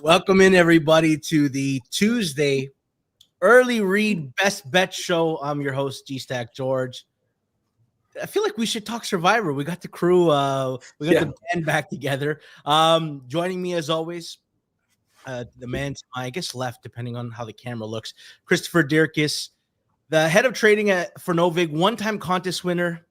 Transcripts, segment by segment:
Welcome in, everybody, to the Tuesday Early Read Best Bet Show. I'm your host, G-Stack George. I feel like we should talk Survivor. We got the crew, the band back together. Joining me, as always, the man to my, I guess, left, depending on how the camera looks, Christopher Dierkes, the head of trading for Novig, one-time contest winner.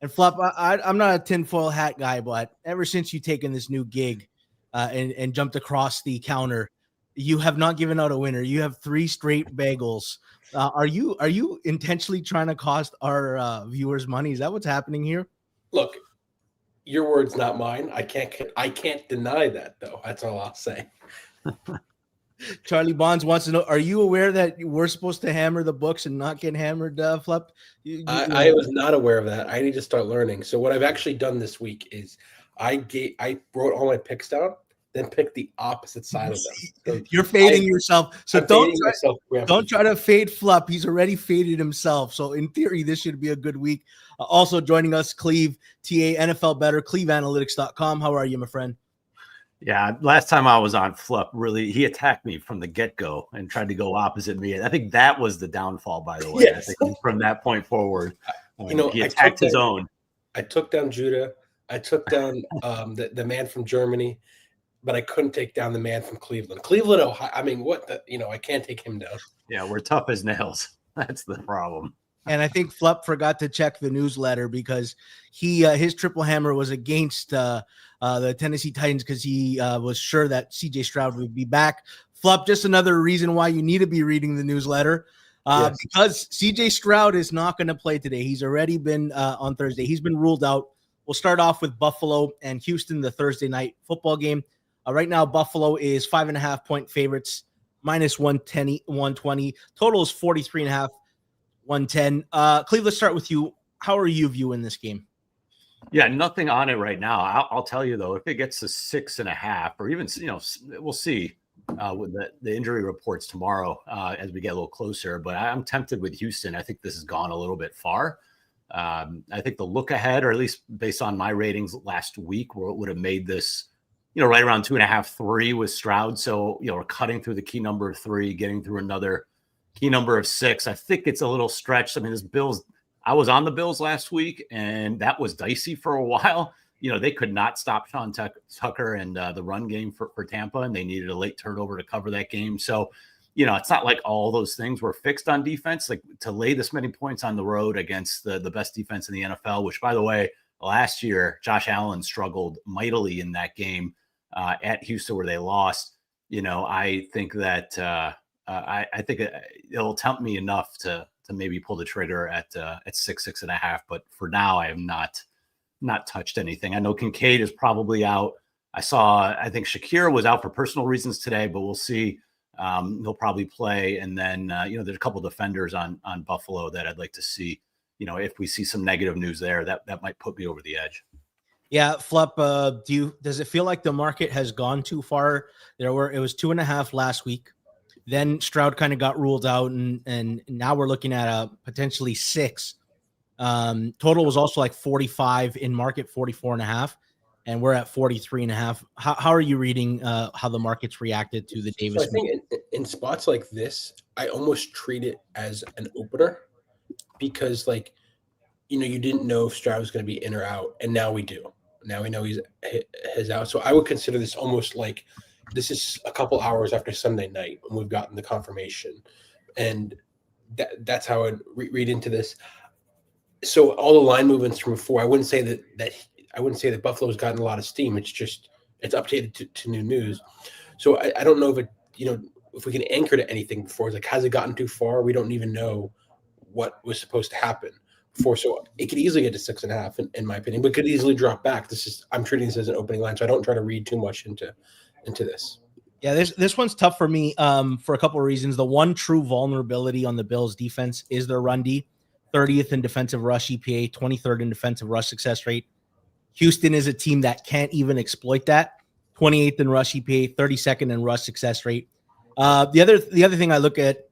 And Flop, I'm not a tinfoil hat guy, but ever since you've taken this new gig, and jumped across the counter, you have not given out a winner. You have 3 straight bagels. Are you intentionally trying to cost our viewers money? Is that what's happening here? Look, your words, not mine. I can't deny that, though. That's all I'll say. Charlie Bonds wants to know: are you aware that we're supposed to hammer the books and not get hammered, Flep? I was not aware of that. I need to start learning. So what I've actually done this week is I wrote all my picks down, then picked the opposite side of them. So you're fading yourself. So don't try to fade Flup. He's already faded himself. So in theory, this should be a good week. Also joining us, Clive, TA NFL Better, CleveAnalytics.com. How are you, my friend? Yeah, last time I was on Flup, really, he attacked me from the get-go and tried to go opposite me. I think that was the downfall, by the way. Yes. I think from that point forward, he I attacked his own. I took down Judah. I took down the man from Germany, but I couldn't take down the man from Cleveland. Cleveland, Ohio. I mean, I can't take him down. Yeah, we're tough as nails. That's the problem. And I think Flup forgot to check the newsletter because his triple hammer was against the Tennessee Titans because he was sure that CJ Stroud would be back. Flup, just another reason why you need to be reading the newsletter because CJ Stroud is not going to play today. He's already been on Thursday. He's been ruled out. We'll start off with Buffalo and Houston, the Thursday night football game. Right now, Buffalo is 5.5-point favorites, minus 120. Total is 43.5. 110. Cleve, let's start with you. How are you viewing this game? Yeah, nothing on it right now. I'll tell you, though, if it gets to 6.5 or even, we'll see with the injury reports tomorrow as we get a little closer. But I'm tempted with Houston. I think this has gone a little bit far. I think the look ahead, or at least based on my ratings last week, would have made this, right around 2.5, 3 with Stroud. So, we're cutting through the key number of 3, getting through another key number of 6. I think it's a little stretched. I mean, I was on the Bills last week, and that was dicey for a while. They could not stop Sean Tucker and the run game for Tampa, and they needed a late turnover to cover that game. So, it's not like all those things were fixed on defense. Like, to lay this many points on the road against the best defense in the NFL, which, by the way, last year, Josh Allen struggled mightily in that game at Houston where they lost. I think that I think it'll tempt me enough to maybe pull the trigger at 6.5. But for now, I have not touched anything. I know Kincaid is probably out. I think Shakir was out for personal reasons today, but we'll see. He'll probably play. And then, there's a couple defenders on Buffalo that I'd like to see. If we see some negative news there, that might put me over the edge. Yeah, Flup, does it feel like the market has gone too far? It was 2.5 last week. Then Stroud kind of got ruled out, and now we're looking at a potentially 6. Total was also like 45 in market, 44.5, and we're at 43.5. How are you reading how the market's reacted to the Davis? So I think in spots like this, I almost treat it as an opener because, you didn't know if Stroud was going to be in or out, and now we do. Now we know he's out. So I would consider this almost like this is a couple hours after Sunday night when we've gotten the confirmation. And that's how I read into this. So all the line movements from before, I wouldn't say that Buffalo's gotten a lot of steam. It's just it's updated to new news. So I don't know if if we can anchor to anything before. It's like, has it gotten too far? We don't even know what was supposed to happen before. So it could easily get to 6.5 in my opinion, but could easily drop back. I'm treating this as an opening line, so I don't try to read too much into into this. Yeah, this one's tough for me for a couple of reasons. The one true vulnerability on the Bills defense is their run D, 30th in defensive rush EPA, 23rd in defensive rush success rate. Houston is a team that can't even exploit that. 28th in rush EPA, 32nd in rush success rate. The other thing I look at,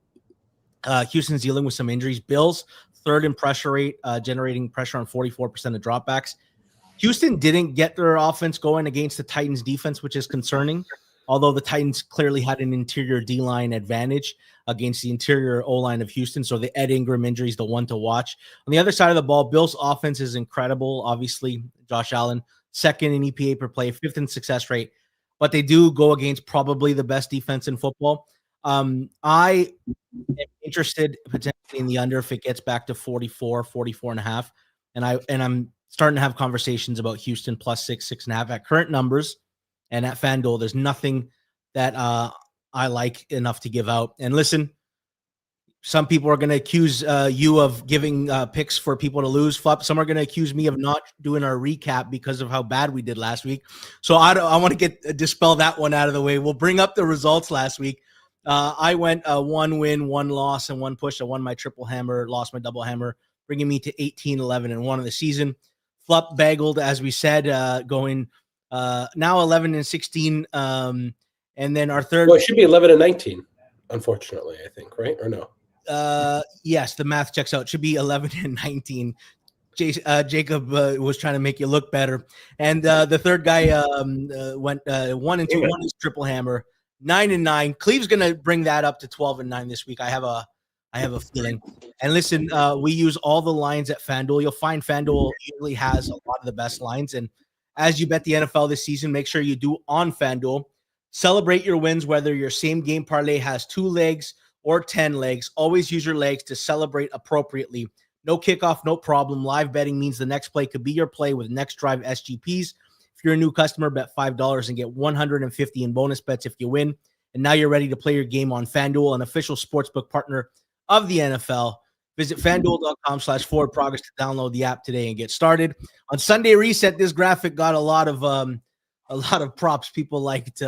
Houston's dealing with some injuries. Bills, third in pressure rate, generating pressure on 44% of dropbacks. Houston didn't get their offense going against the Titans defense, which is concerning. Although the Titans clearly had an interior D-line advantage against the interior O-line of Houston. So the Ed Ingram injury is the one to watch. On the other side of the ball, Bills' offense is incredible. Obviously, Josh Allen, second in EPA per play, fifth in success rate. But they do go against probably the best defense in football. I am interested potentially in the under if it gets back to 44 and a half. And I'm starting to have conversations about Houston plus 6.5 at current numbers. And at FanDuel, there's nothing that I like enough to give out. And listen, some people are going to accuse you of giving picks for people to lose. Some are going to accuse me of not doing our recap because of how bad we did last week. So I want to dispel that one out of the way. We'll bring up the results last week. I went 1 win, 1 loss, and 1 push. I won my triple hammer, lost my double hammer, bringing me to 18, 11, and 1 of the season. Flup baggled, as we said, going now 11 and 16. And then our third. Well, it should be 11 and 19, unfortunately, I think, right? Or no? Yes, the math checks out. It should be 11 and 19. Jacob was trying to make you look better. And the third guy went 1 and 2, 1 is triple hammer, 9 and 9. Cleve's going to bring that up to 12 and 9 this week. I have a feeling. And listen, we use all the lines at FanDuel. You'll find FanDuel usually has a lot of the best lines. And as you bet the NFL this season, make sure you do on FanDuel. Celebrate your wins, whether your same game parlay has 2 legs or 10 legs. Always use your legs to celebrate appropriately. No kickoff, no problem. Live betting means the next play could be your play with Next Drive SGPs. If you're a new customer, bet $5 and get $150 in bonus bets if you win. And now you're ready to play your game on FanDuel, an official sportsbook partner of the NFL. Visit FanDuel.com/forwardprogress to download the app today and get started. On Sunday Reset, this graphic got a lot of props. People liked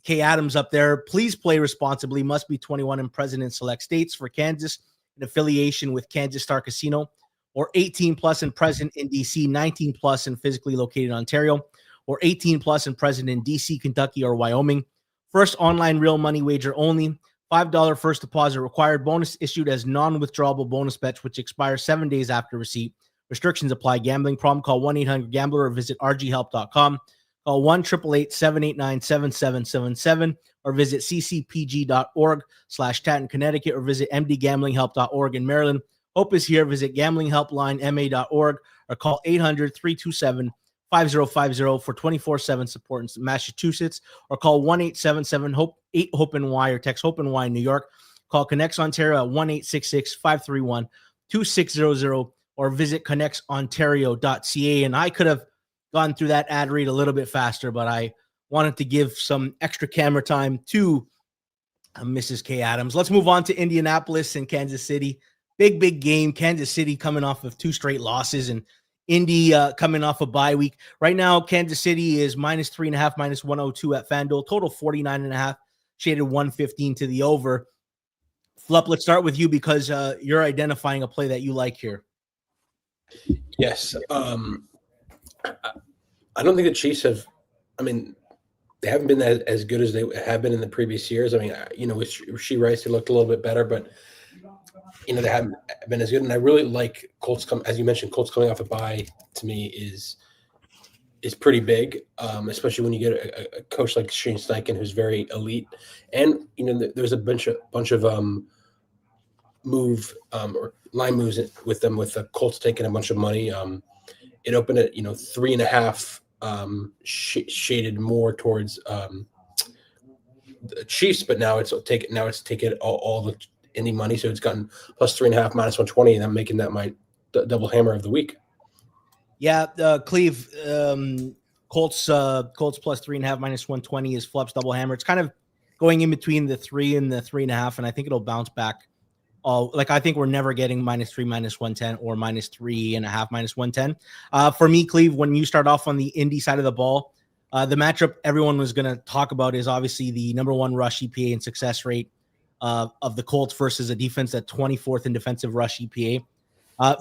Kay Adams up there. Please play responsibly. Must be 21 and present in select states. For Kansas, in affiliation with Kansas Star Casino, or 18 plus and present in DC, 19 plus and physically located in Ontario, or 18 plus and present in DC, Kentucky, or Wyoming. First online real money wager only. $5 first deposit required. Bonus issued as non-withdrawable bonus bets, which expire 7 days after receipt. Restrictions apply. Gambling problem? Call 1-800-GAMBLER or visit rghelp.com. Call 1-888-789-7777 or visit ccpg.org/Taunton, Connecticut, or visit mdgamblinghelp.org in Maryland. Hope is here. Visit gamblinghelplinema.org or call 800-327-5050 for 24/7 support in Massachusetts, or call 1-877-HOPE-8-HOPE-NY or text HOPE-NY in New York. Call Connects Ontario at 1-866-531-2600 or visit connectsontario.ca. And I could have gone through that ad read a little bit faster, but I wanted to give some extra camera time to Mrs. Kay Adams. Let's move on to Indianapolis and Kansas City. Big game. Kansas City coming off of 2 straight losses, and Indy coming off a bye week. Right now, Kansas City is -3.5, -102 at FanDuel. Total 49.5, shaded 115 to the over. Flup, let's start with you because you're identifying a play that you like here. Yes. I don't think the Chiefs have – I mean, they haven't been as good as they have been in the previous years. I mean, with Rashee Rice, they looked a little bit better, but, they haven't been as good. And I really like Colts as you mentioned, Colts coming off a bye to me is pretty big, especially when you get a coach like Shane Steichen, who's very elite. And, there's a bunch of or line moves with them, with the Colts taking a bunch of money. It opened at 3.5, shaded more towards the Chiefs, but now it's taken all the Indy money, so it's gotten +3.5, -120, and I'm making that my double hammer of the week. Yeah, Cleve, Colts +3.5, -120 is Flup's double hammer. It's kind of going in between the 3 and the 3.5, and I think it'll bounce back. I think we're never getting -3, -110, or -3.5, -110. For me, Cleve, when you start off on the Indy side of the ball, The matchup everyone was going to talk about is obviously the number 1 rush EPA and success rate of the Colts versus a defense at 24th in defensive rush EPA.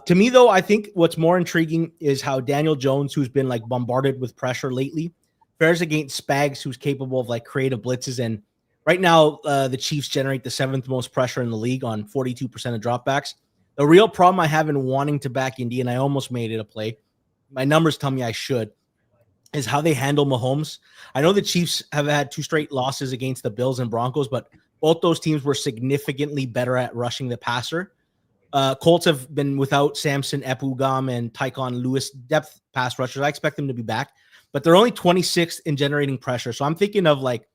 To me, though, I think what's more intriguing is how Daniel Jones, who's been like bombarded with pressure lately, fares against Spags, who's capable of like creative blitzes. And right now, the Chiefs generate the 7th most pressure in the league on 42% of dropbacks. The real problem I have in wanting to back Indy, and I almost made it a play, my numbers tell me I should, is how they handle Mahomes. I know the Chiefs have had 2 straight losses against the Bills and Broncos, but both those teams were significantly better at rushing the passer. Colts have been without Samson, Epugam, and Tycon Lewis depth pass rushers. I expect them to be back, but they're only 26th in generating pressure. So I'm thinking of like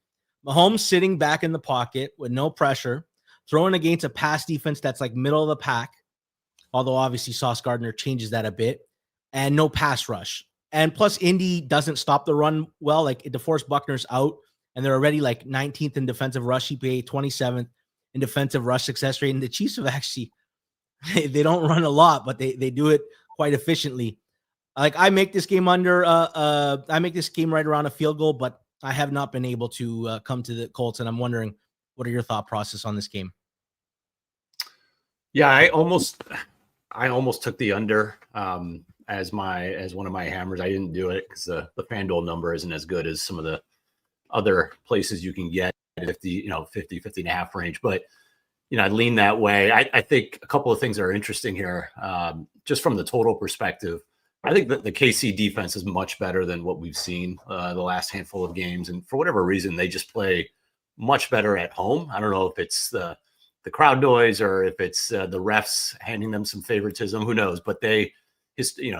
Mahomes sitting back in the pocket with no pressure, throwing against a pass defense that's like middle of the pack, although obviously Sauce Gardner changes that a bit, and no pass rush. And plus, Indy doesn't stop the run well. Like DeForest Buckner's out, and they're already like 19th in defensive rush EPA, 27th in defensive rush success rate. And the Chiefs have actually, they don't run a lot, but they do it quite efficiently. Like I make this game I make this game right around a field goal, but I have not been able to come to the Colts. And I'm wondering, what are your thought process on this game? Yeah, I almost took the under as one of my hammers. I didn't do it because the FanDuel number isn't as good as some of the other places you can get at 50 and a half range. But I lean that way. I think a couple of things are interesting here, just from the total perspective. I think that the KC defense is much better than what we've seen the last handful of games, and for whatever reason, they just play much better at home. I don't know if it's the crowd noise or if it's the refs handing them some favoritism. Who knows? But the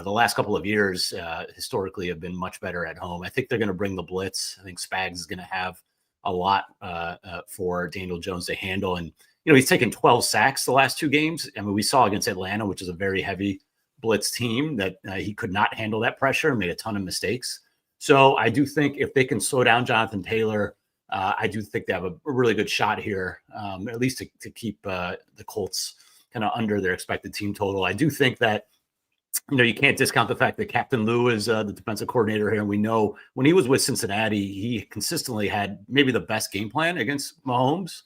last couple of years historically have been much better at home. I think they're going to bring the blitz. I think Spags is going to have a lot for Daniel Jones to handle, and he's taken 12 sacks the last 2 games. I mean, we saw against Atlanta, which is a very heavy blitz team, that he could not handle that pressure and made a ton of mistakes. So I do think if they can slow down Jonathan Taylor, I do think they have a really good shot here, at least to keep the Colts kind of under their expected team total. I do think that, you can't discount the fact that Captain Lou is the defensive coordinator here. And we know when he was with Cincinnati, he consistently had maybe the best game plan against Mahomes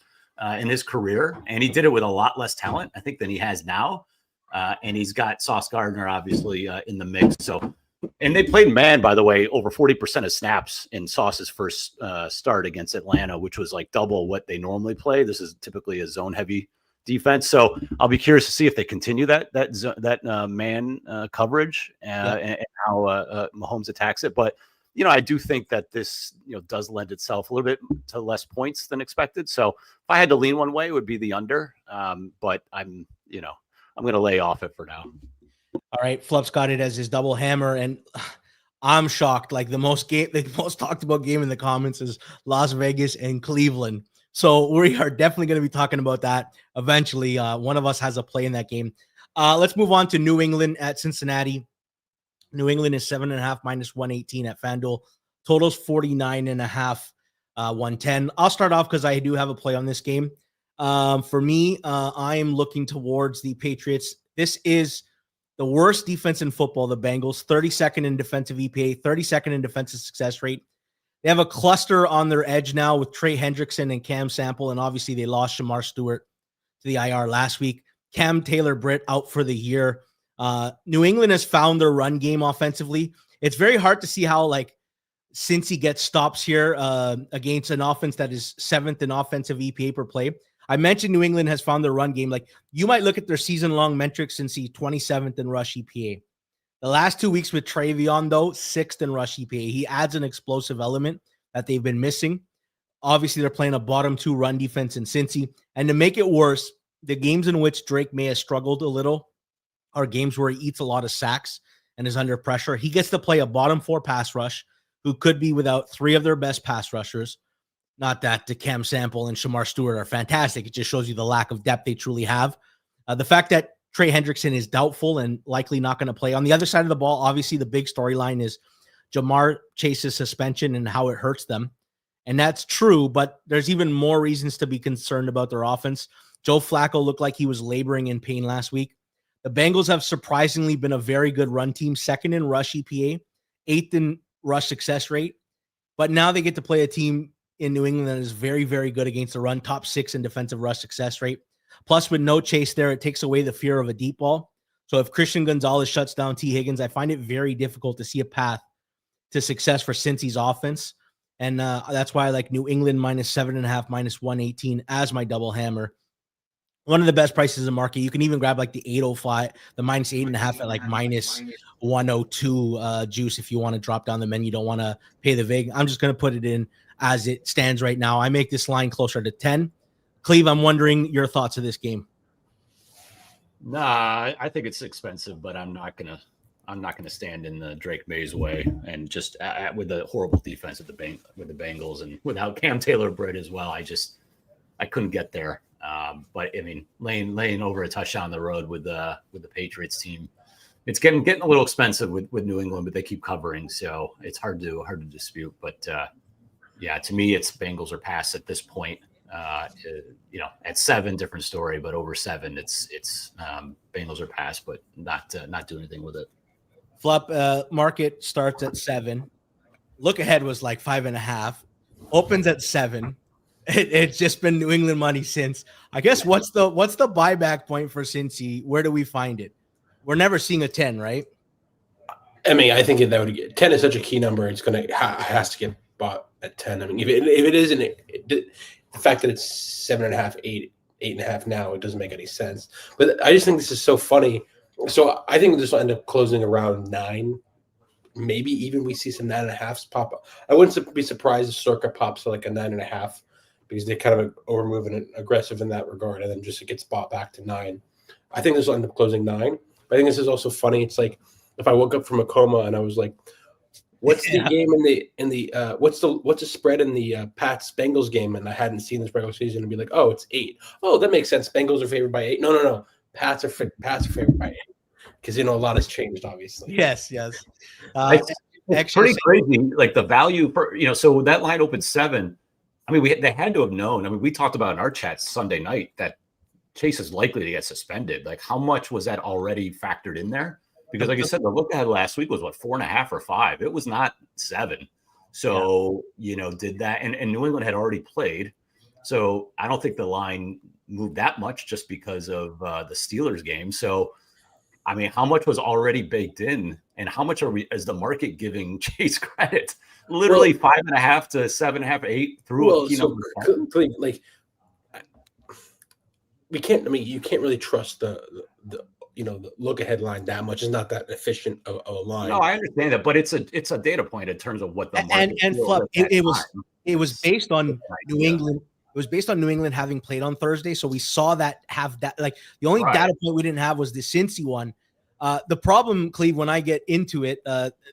in his career. And he did it with a lot less talent, I think, than he has now. And he's got Sauce Gardner, obviously, in the mix. So, and they played man, by the way, over 40% of snaps in Sauce's first start against Atlanta, which was like double what they normally play. This is typically a zone-heavy defense. So I'll be curious to see if they continue that man coverage and how Mahomes attacks it. But, I do think that this, does lend itself a little bit to less points than expected. So if I had to lean one way, it would be the under. But I'm going to lay off it for now. All right. Flup's got it as his double hammer. And I'm shocked. Like the most talked about game in the comments is Las Vegas and Cleveland. So we are definitely going to be talking about that eventually. One of us has a play in that game. Let's move on to New England at Cincinnati. New England is 7.5 minus 118 at FanDuel. Totals 49.5, 110. I'll start off because I do have a play on this game. For me, I am looking towards the Patriots. This is the worst defense in football, the Bengals, 32nd in defensive EPA, 32nd in defensive success rate. They have a cluster on their edge now with Trey Hendrickson and Cam Sample, and obviously they lost Shamar Stewart to the IR last week. Cam Taylor-Britt out for the year. New England has found their run game offensively. It's very hard to see how, since he gets stops here against an offense that is 7th in offensive EPA per play. I mentioned New England has found their run game. You might look at their season-long metrics and see 27th in rush EPA. The last 2 weeks with Travion, though, 6th in rush EPA. He adds an explosive element that they've been missing. Obviously, they're playing a bottom 2 run defense in Cincy. And to make it worse, the games in which Drake may have struggled a little are games where he eats a lot of sacks and is under pressure. He gets to play a bottom 4 pass rush who could be without 3 of their best pass rushers. Not that Cam Sample and Shamar Stewart are fantastic. It just shows you the lack of depth they truly have. The fact that Trey Hendrickson is doubtful and likely not going to play. On the other side of the ball, obviously the big storyline is Jamar Chase's suspension and how it hurts them. And that's true, but there's even more reasons to be concerned about their offense. Joe Flacco looked like he was laboring in pain last week. The Bengals have surprisingly been a very good run team, 2nd in rush EPA, 8th in rush success rate. But now they get to play a team in New England that is very, very good against the run, top 6 in defensive rush success rate. Plus, with no Chase there, it takes away the fear of a deep ball. So if Christian Gonzalez shuts down T. Higgins, I find it very difficult to see a path to success for Cincy's offense. And that's why I like New England -7.5, -118 as my double hammer. One of the best prices in the market. You can even grab like the 805, the -8.5 at like -102 juice if you want to drop down the menu. You don't want to pay the vig. I'm just going to put it in as it stands right now. I make this line closer to 10. Cleve, I'm wondering your thoughts of this game. Nah, I think it's expensive, but I'm not gonna stand in the Drake Mays way, and just with the horrible defense of the Bengals and without Cam Taylor-Britt as well. I couldn't get there. But I mean, laying over a touchdown on the road with the Patriots team, it's getting a little expensive with New England, but they keep covering, so it's hard to dispute. But yeah, to me, it's Bengals or pass at this point. At 7, different story, but over 7, it's Bengals or pass, but not do anything with it. Flop market starts at 7. Look ahead was like 5.5. Opens at 7. It's just been New England money since. I guess what's the buyback point for Cincy? Where do we find it? We're never seeing a 10, right? I mean, I think that would get 10 is such a key number. It's has to get bought at 10. I mean, if it isn't, the fact that it's 7.5, 8.5 now, it doesn't make any sense. But I just think this is so funny. So I think this will end up closing around 9. Maybe even we see some 9.5s pop up. I wouldn't be surprised if Circa pops to like a 9.5 because they kind of overmove and aggressive in that regard, and then just it gets bought back to 9. I think this will end up closing 9. But I think this is also funny. It's like if I woke up from a coma and I was like, "What's the game in the what's the spread in the Pats Bengals game?" And I hadn't seen this regular season, and be like, "Oh, it's 8. Oh, that makes sense. Bengals are favored by 8. No. Pats are favored by 8 because a lot has changed, obviously." Yes. It's pretty crazy. Like the value for so that line opened 7. I mean, they had to have known. I mean, we talked about in our chat Sunday night that Chase is likely to get suspended. Like, how much was that already factored in there? Because, like you said, the look ahead last week was 4.5 or 5. It was not 7. So did that, and New England had already played. So I don't think the line moved that much just because of the Steelers game. So, I mean, how much was already baked in, and how much is the market giving Chase credit? Literally 5.5 to 7.5, 8 through. Like we can't. I mean, you can't really trust the look ahead line that much. It's not that efficient of a line. No, I understand that, but it's a data point in terms of what the market and Flip, it was based on New England. It was based on New England having played on Thursday, so we saw that like the only data point we didn't have was the Cincy one. The problem, Cleve, when I get into it,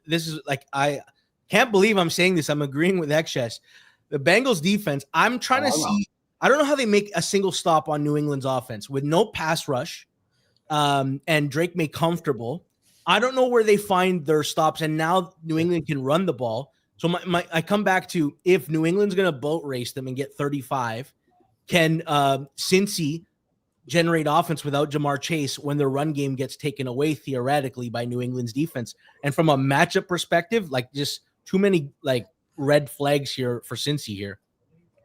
this is like I can't believe I'm saying this. I'm agreeing with XS. The Bengals defense. I'm trying to see. I don't know how they make a single stop on New England's offense with no pass rush, and Drake May comfortable. I don't know where they find their stops, and now New England can run the ball. So I come back to if New England's going to boat race them and get 35, can Cincy generate offense without Jamar Chase when their run game gets taken away theoretically by New England's defense? And from a matchup perspective, like just too many like red flags here for Cincy here.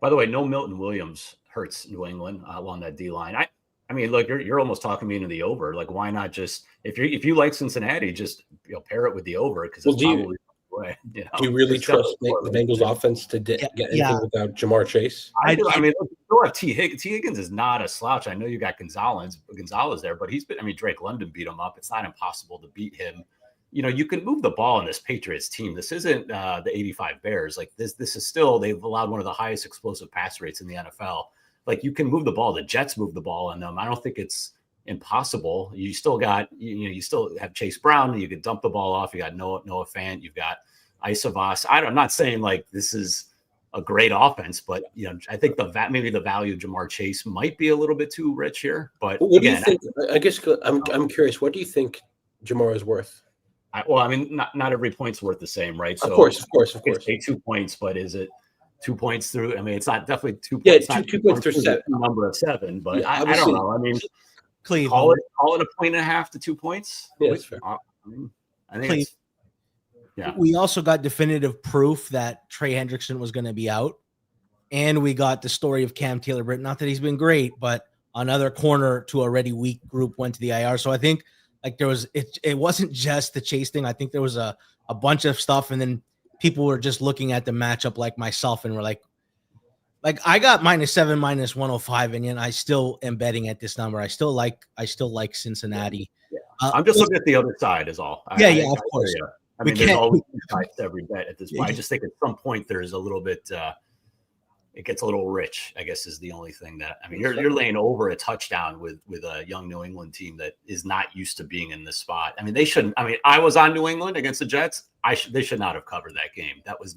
By the way, no Milton Williams hurts New England along that D line. I mean, look, you're almost talking me into the over. Like, why not just if you like Cincinnati, just pair it with the over because it's probably the way. Do you really trust the Bengals offense to get anything without Jamar Chase? I mean, you still have T. Higgins. T. Higgins is not a slouch. I know you got Gonzalez there, but Drake London beat him up. It's not impossible to beat him. You can move the ball in this Patriots team. This isn't the 85 Bears. Like this is still, they've allowed one of the highest explosive pass rates in the NFL. Like you can move the ball. The Jets move the ball on them. I don't think it's impossible. You still got, you still have Chase Brown. You could dump the ball off. You got Noah Fant. You've got Isavas. I'm not saying like this is a great offense, but I think maybe the value of Jamar Chase might be a little bit too rich here. But what do you think? I guess I'm curious. What do you think Jamar is worth? Not every point's worth the same, right? So of course. Say 2 points, but is it 2 points through? I mean, it's not definitely 2 points. Yeah, 2 points through 7. Number of 7, but I don't know. I mean, Cleve, call it 1.5 to 2 points. Yeah, that's fair. I think Yeah. We also got definitive proof that Trey Hendrickson was going to be out. And we got the story of Cam Taylor-Britt. Not that he's been great, but another corner to already weak group went to the IR. So I think like it wasn't just the Chase thing. I think there was a bunch of stuff. And then people were just looking at the matchup like myself and were like I got -7, -105, and yet I still am betting at this number. I still like Cincinnati. Yeah. I'm just looking at the other side is all. Yeah, of course. I mean, there's always two sides to every bet at this point. I just think at some point there's a little bit it gets a little rich, I guess, is the only thing that I mean, you're laying over a touchdown with a young New England team that is not used to being in this spot. I mean, they shouldn't. I mean, I was on New England against the Jets. They should not have covered that game. That was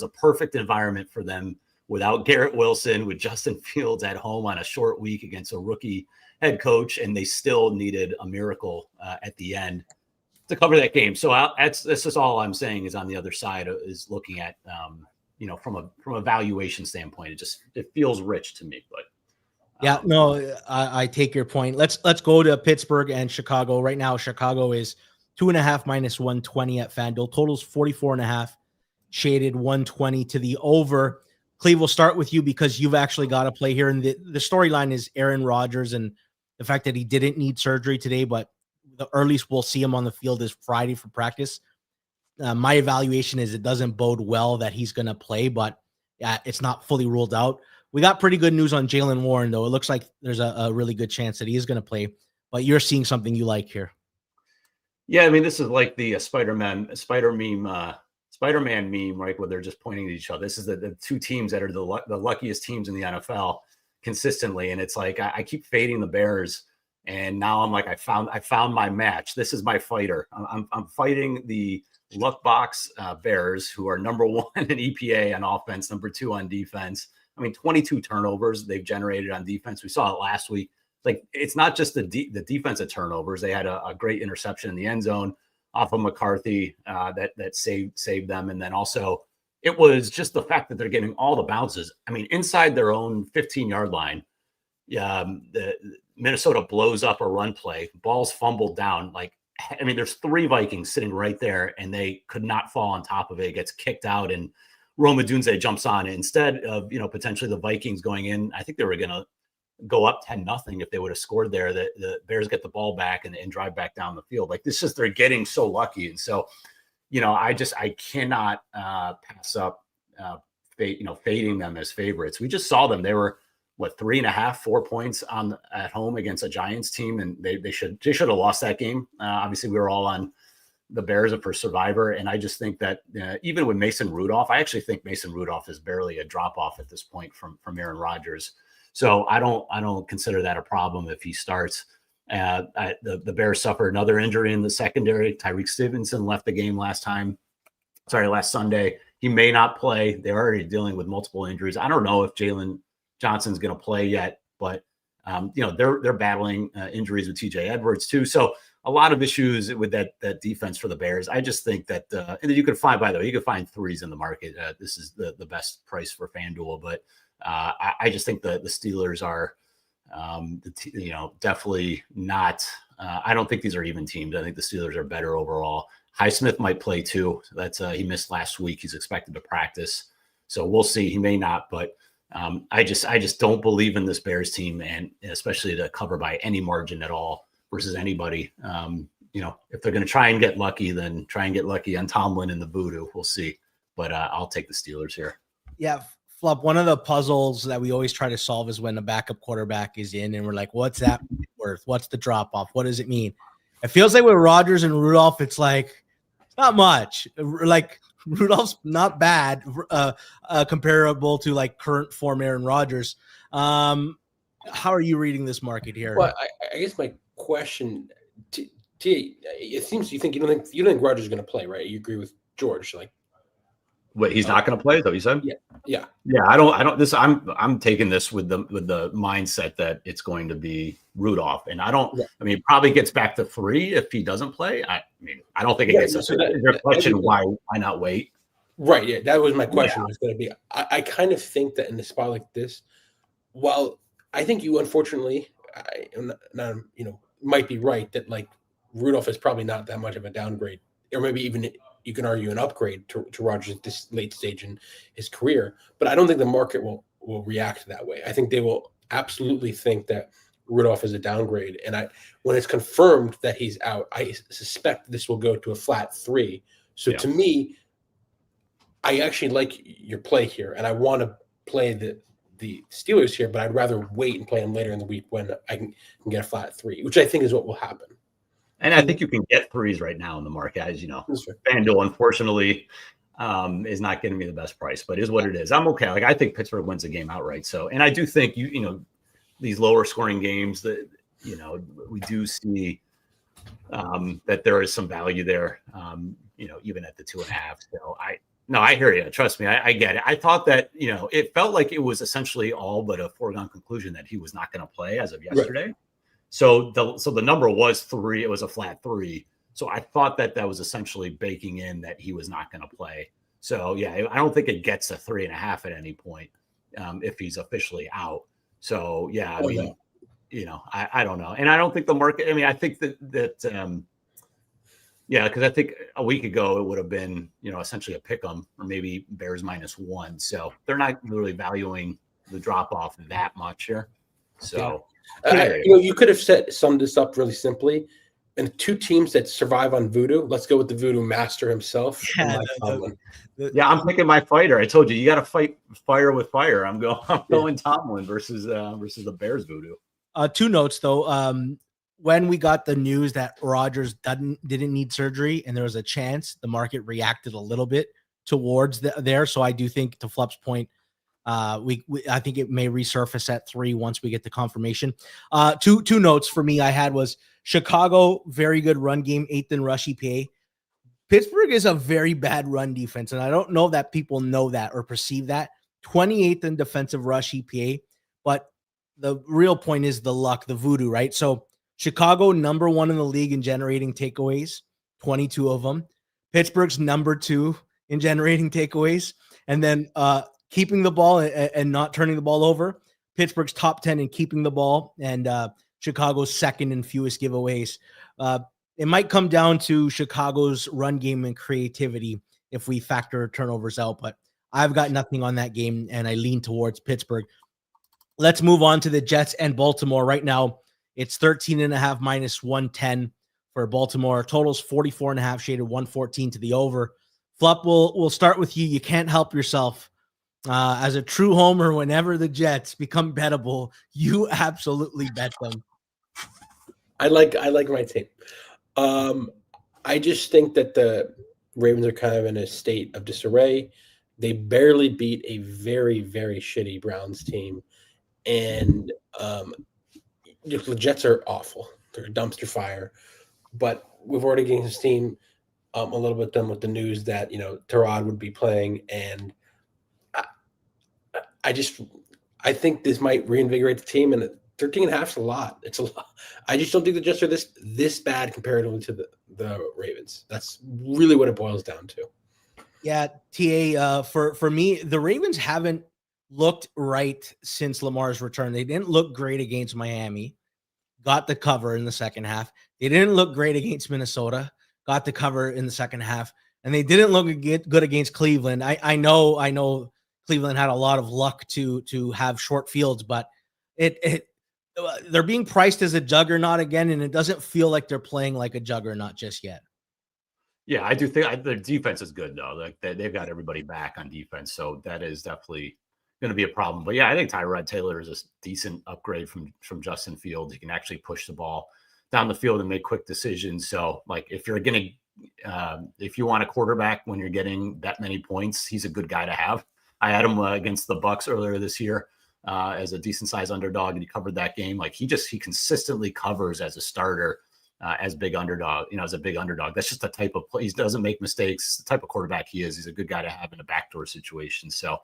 a perfect environment for them without Garrett Wilson, with Justin Fields at home on a short week against a rookie head coach, and they still needed a miracle at the end to cover that game. So that's just all I'm saying is on the other side is looking at from a valuation standpoint, it feels rich to me. But yeah, no, I take your point. Let's go to Pittsburgh and Chicago right now. Chicago is 2.5 -120 at FanDuel. Totals 44.5, shaded 120 to the over. Cleve, we'll start with you because you've actually got to play here. And the storyline is Aaron Rodgers and the fact that he didn't need surgery today, but the earliest we'll see him on the field is Friday for practice. My evaluation is it doesn't bode well that he's going to play, but it's not fully ruled out. We got pretty good news on Jaylen Warren, though. It looks like there's a really good chance that he is going to play, but you're seeing something you like here. Yeah, I mean, this is like the Spider-Man meme, right, where they're just pointing at each other. This is the two teams that are the luckiest teams in the NFL consistently, and it's like I keep fading the Bears, and now I'm like I found my match. This is my fighter. I'm fighting the luck box Bears, who are number 1 in EPA on offense, number 2 on defense. I mean, 22 turnovers they've generated on defense. We saw it last week. Like, it's not just the defensive turnovers. They had a great interception in the end zone off of McCarthy that saved them. And then also it was just the fact that they're getting all the bounces. I mean, inside their own 15-yard line, the Minnesota blows up a run play, ball's fumbled down. Like, I mean, there's 3 Vikings sitting right there and they could not fall on top of it. It gets kicked out and Rome Odunze jumps on it. Instead of, potentially the Vikings going in, I think they were going to go up 10-0 if they would have scored there. The Bears get the ball back and drive back down the field. Like, this is, they're getting so lucky. And so, I cannot pass up, fading them as favorites. We just saw them. They were 3.5, 4 points at home against a Giants team. And they should have lost that game. Obviously we were all on the Bears for Survivor. And I just think that even with Mason Rudolph, I actually think Mason Rudolph is barely a drop off at this point from Aaron Rodgers. So I don't consider that a problem if he starts. The Bears suffered another injury in the secondary. Tyreek Stevenson left the game last Sunday. He may not play. They're already dealing with multiple injuries. I don't know if Jalen Johnson's going to play yet, but they're battling injuries with TJ Edwards too. So a lot of issues with that defense for the Bears. I just think that, and you could find, by the way, you could find 3s in the market. This is the best price for FanDuel, but I just think the Steelers are, definitely not. I don't think these are even teams. I think the Steelers are better overall. Highsmith might play too. That's he missed last week. He's expected to practice, so we'll see. He may not, but I just don't believe in this Bears team, and especially to cover by any margin at all versus anybody. If they're going to try and get lucky, then try and get lucky on Tomlin and the voodoo. We'll see, but I'll take the Steelers here. Yeah. Flop, one of the puzzles that we always try to solve is when the backup quarterback is in and we're like, what's that worth? What's the drop off? What does it mean? It feels like with Rodgers and Rudolph, it's like not much. Like Rudolph's not bad, comparable to like current form Aaron Rodgers. How are you reading this market here? Well, I guess my question, it seems you don't think Rodgers is going to play, right? You agree with George, like. Wait, he's not going to play, though. You said, yeah. I don't. This I'm taking this with the mindset that it's going to be Rudolph, and I don't. Yeah. I mean, probably gets back to 3 if he doesn't play. I don't think it gets. So their question: why not wait? Right. Yeah, that was my question. Was going to be. I kind of think that in a spot like this, while I think you unfortunately, might be right that like Rudolph is probably not that much of a downgrade, or maybe even you can argue an upgrade to Rodgers at this late stage in his career. But I don't think the market will react that way. I think they will absolutely think that Rudolph is a downgrade. And when it's confirmed that he's out, I suspect this will go to a flat 3. So to me, I actually like your play here, and I want to play the Steelers here, but I'd rather wait and play them later in the week when I can get a flat 3, which I think is what will happen. And I think you can get 3s right now in the market, as you know. FanDuel, unfortunately, is not getting me the best price, but is what it is. I'm okay. Like, I think Pittsburgh wins the game outright. So, and I do think you know, these lower scoring games that, you know, we do see that there is some value there, you know, even at the 2.5. So I hear you. Trust me. I get it. I thought that, you know, it felt like it was essentially all but a foregone conclusion that he was not going to play as of yesterday. Right. So the number was 3. It was a flat 3. So I thought that was essentially baking in that he was not going to play. So yeah, I don't think it gets a 3.5 at any point if he's officially out. So yeah, I mean, you know, I don't know, and I don't think the market. I mean, I think that yeah, because I think a week ago it would have been, you know, essentially a pick 'em or maybe Bears -1. So they're not really valuing the drop off that much here. So you know, you could have summed this up really simply. And 2 teams that survive on voodoo. Let's go with the voodoo master himself. Yeah, I'm picking my fighter. I told you got to fight fire with fire. I'm going Tomlin versus the Bears voodoo. 2 notes though. When we got the news that Rodgers didn't need surgery and there was a chance, the market reacted a little bit towards there. So I do think, to Fluff's point, I think it may resurface at 3 once we get the confirmation. Two notes for me I had was Chicago, very good run game, 8th in rush EPA. Pittsburgh is a very bad run defense, and I don't know that people know that or perceive that. 28th in defensive rush EPA, but the real point is the luck, the voodoo, right? So Chicago, number 1 in the league in generating takeaways, 22 of them. Pittsburgh's number 2 in generating takeaways. And then keeping the ball and not turning the ball over. Pittsburgh's top 10 in keeping the ball, and Chicago's 2nd in fewest giveaways. It might come down to Chicago's run game and creativity if we factor turnovers out, but I've got nothing on that game, and I lean towards Pittsburgh. Let's move on to the Jets and Baltimore. Right now, it's 13.5 -110 for Baltimore. Totals 44.5, shaded 114 to the over. Flup, we'll start with you. You can't help yourself. As a true homer, whenever the Jets become bettable, you absolutely bet them. I like my team. I just think that the Ravens are kind of in a state of disarray. They barely beat a very, very shitty Browns team. And the Jets are awful. They're a dumpster fire. But we've already gained his team a little bit done with the news that, you know, Tyrod would be playing. And I think this might reinvigorate the team. And 13.5 is a lot. It's a lot. I just don't think the Jets are this bad comparatively to the Ravens. That's really what it boils down to. Yeah, TA, for me, the Ravens haven't looked right since Lamar's return. They didn't look great against Miami, got the cover in the second half. They didn't look great against Minnesota, got the cover in the second half. And they didn't look good against Cleveland. I know Cleveland had a lot of luck to have short fields, but they're being priced as a juggernaut again, and it doesn't feel like they're playing like a juggernaut just yet. Yeah, I do think their defense is good, though. Like they've got everybody back on defense, so that is definitely going to be a problem. But yeah, I think Tyrod Taylor is a decent upgrade from Justin Fields. He can actually push the ball down the field and make quick decisions. So, like, if you're going to, if you want a quarterback when you're getting that many points, he's a good guy to have. I had him against the Bucs earlier this year as a decent sized underdog, and he covered that game. Like he consistently covers as a starter, as a big underdog. That's just the type of play. He doesn't make mistakes. The type of quarterback he is. He's a good guy to have in a backdoor situation. So,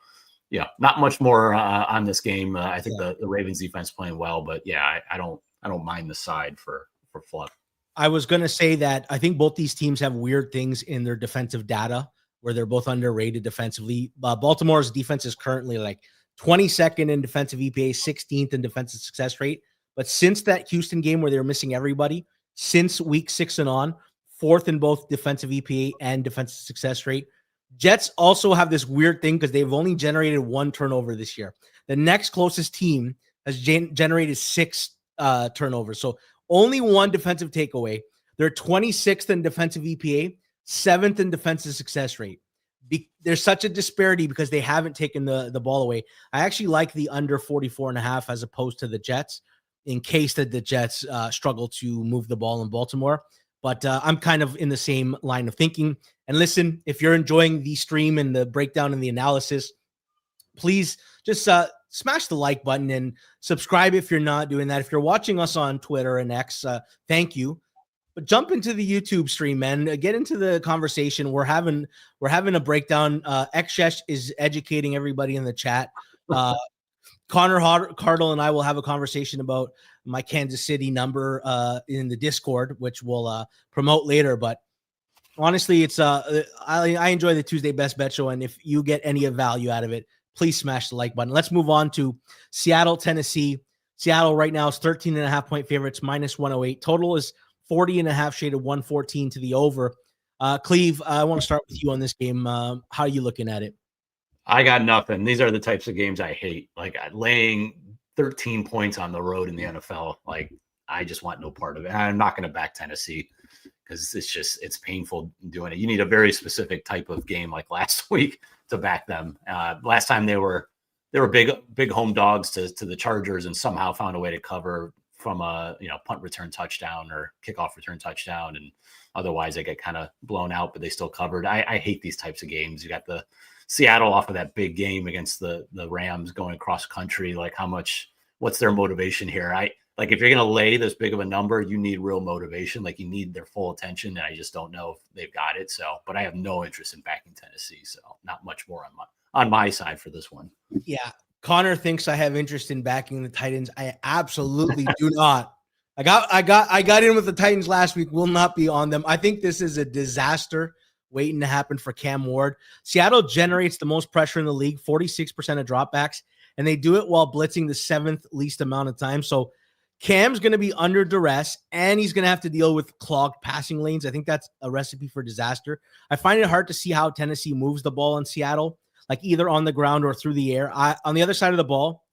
yeah, not much more on this game. I think the Ravens defense playing well, but yeah, I don't mind the side for Fluff. I was going to say that I think both these teams have weird things in their defensive data where they're both underrated defensively. Baltimore's defense is currently like 22nd in defensive EPA, 16th in defensive success rate. But since that Houston game where they were missing everybody, since week 6 and on, 4th in both defensive EPA and defensive success rate. Jets also have this weird thing because they've only generated 1 turnover this year. The next closest team has generated 6 turnovers. So only 1 defensive takeaway. They're 26th in defensive EPA, 7th in defensive success rate. There's such a disparity because they haven't taken the ball away. I actually like the under 44.5 as opposed to the Jets in case that the Jets struggle to move the ball in Baltimore. But I'm kind of in the same line of thinking. And listen, if you're enjoying the stream and the breakdown and the analysis, please just smash the like button and subscribe if you're not doing that. If you're watching us on Twitter and X, thank you. But jump into the YouTube stream, man. Get into the conversation. We're having a breakdown. Xshesh is educating everybody in the chat. Connor Cardle and I will have a conversation about my Kansas City number in the Discord, which we'll promote later. But honestly, it's I enjoy the Tuesday Best Bet Show, and if you get any value out of it, please smash the like button. Let's move on to Seattle, Tennessee. Seattle right now is 13.5-point favorites, -108. Total is 40.5, shaded 114 to the over. Clive, I want to start with you on this game. How are you looking at it? I got nothing. These are the types of games I hate. Like laying 13 points on the road in the NFL. Like I just want no part of it. I'm not going to back Tennessee because it's painful doing it. You need a very specific type of game like last week to back them. Last time they were big home dogs to the Chargers and somehow found a way to cover from a punt return touchdown or kickoff return touchdown, and otherwise they get kind of blown out, but they still covered. I hate these types of games. You got the Seattle off of that big game against the Rams going across country. Like what's their motivation here? Like if you're going to lay this big of a number, you need real motivation. Like you need their full attention. And I just don't know if they've got it. So, but I have no interest in backing Tennessee. So not much more on my side for this one. Yeah. Connor thinks I have interest in backing the Titans. I absolutely do not. I got in with the Titans last week. Will not be on them. I think this is a disaster waiting to happen for Cam Ward. Seattle generates the most pressure in the league, 46% of dropbacks, and they do it while blitzing the 7th least amount of time. So Cam's going to be under duress, and he's going to have to deal with clogged passing lanes. I think that's a recipe for disaster. I find it hard to see how Tennessee moves the ball in Seattle, like either on the ground or through the air. On the other side of the ball,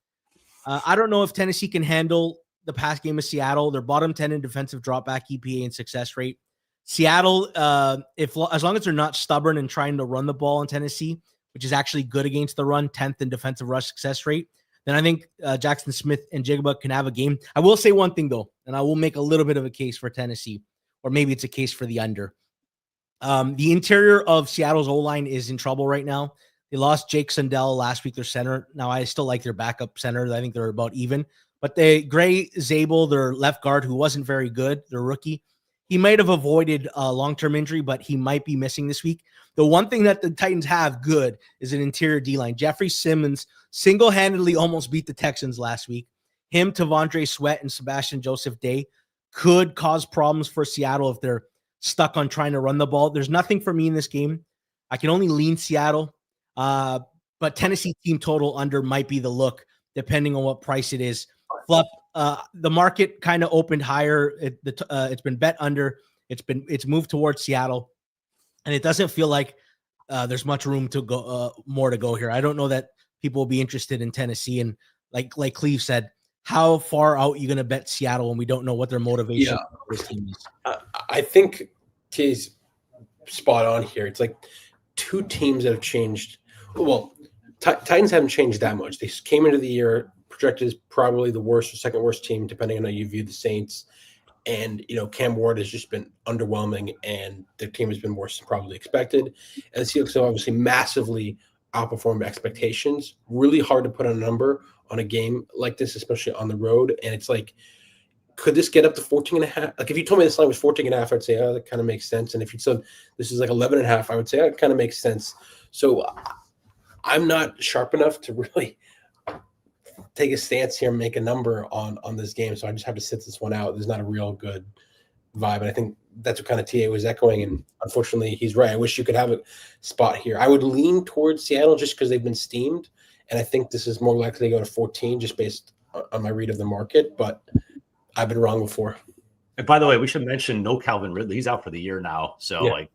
I don't know if Tennessee can handle the pass game of Seattle. They're bottom 10 in defensive dropback EPA and success rate. Seattle, as long as they're not stubborn and trying to run the ball in Tennessee, which is actually good against the run, 10th in defensive rush success rate, then I think Jackson Smith and Jigba can have a game. I will say one thing, though, and I will make a little bit of a case for Tennessee, or maybe it's a case for the under. The interior of Seattle's O-line is in trouble right now. They lost Jake Sundell last week, their center. Now, I still like their backup center. I think they're about even. But Gray Zabel, their left guard, who wasn't very good, their rookie, he might have avoided a long-term injury, but he might be missing this week. The one thing that the Titans have good is an interior D-line. Jeffrey Simmons single-handedly almost beat the Texans last week. Him, Tavondre Sweat, and Sebastian Joseph Day could cause problems for Seattle if they're stuck on trying to run the ball. There's nothing for me in this game. I can only lean Seattle, but Tennessee team total under might be the look, depending on what price it is. Fluff, the market kind of opened higher. It's been bet under. It's moved towards Seattle, and it doesn't feel like there's much room to go more to go here. I don't know that people will be interested in Tennessee, and like Cleve said, how far out are you going to bet Seattle when we don't know what their motivation for this team is? I think T's spot on here. It's like two teams that have changed. Well, Titans haven't changed that much. They came into the year projected as probably the worst or second worst team, depending on how you view the Saints. And, Cam Ward has just been underwhelming, and their team has been worse than probably expected. And the Seahawks have obviously massively outperformed expectations. Really hard to put a number on a game like this, especially on the road. And it's like, could this get up to 14.5? Like, if you told me this line was 14.5, I'd say, oh, that kind of makes sense. And if you said this is like 11.5, I would say, oh, it kind of makes sense. So I'm not sharp enough to really take a stance here and make a number on this game. So I just have to sit this one out. There's not a real good vibe. And I think that's what kind of TA was echoing. And unfortunately, he's right. I wish you could have a spot here. I would lean towards Seattle just because they've been steamed. And I think this is more likely to go to 14 just based on my read of the market. But I've been wrong before. And by the way, we should mention no Calvin Ridley. He's out for the year now. So like,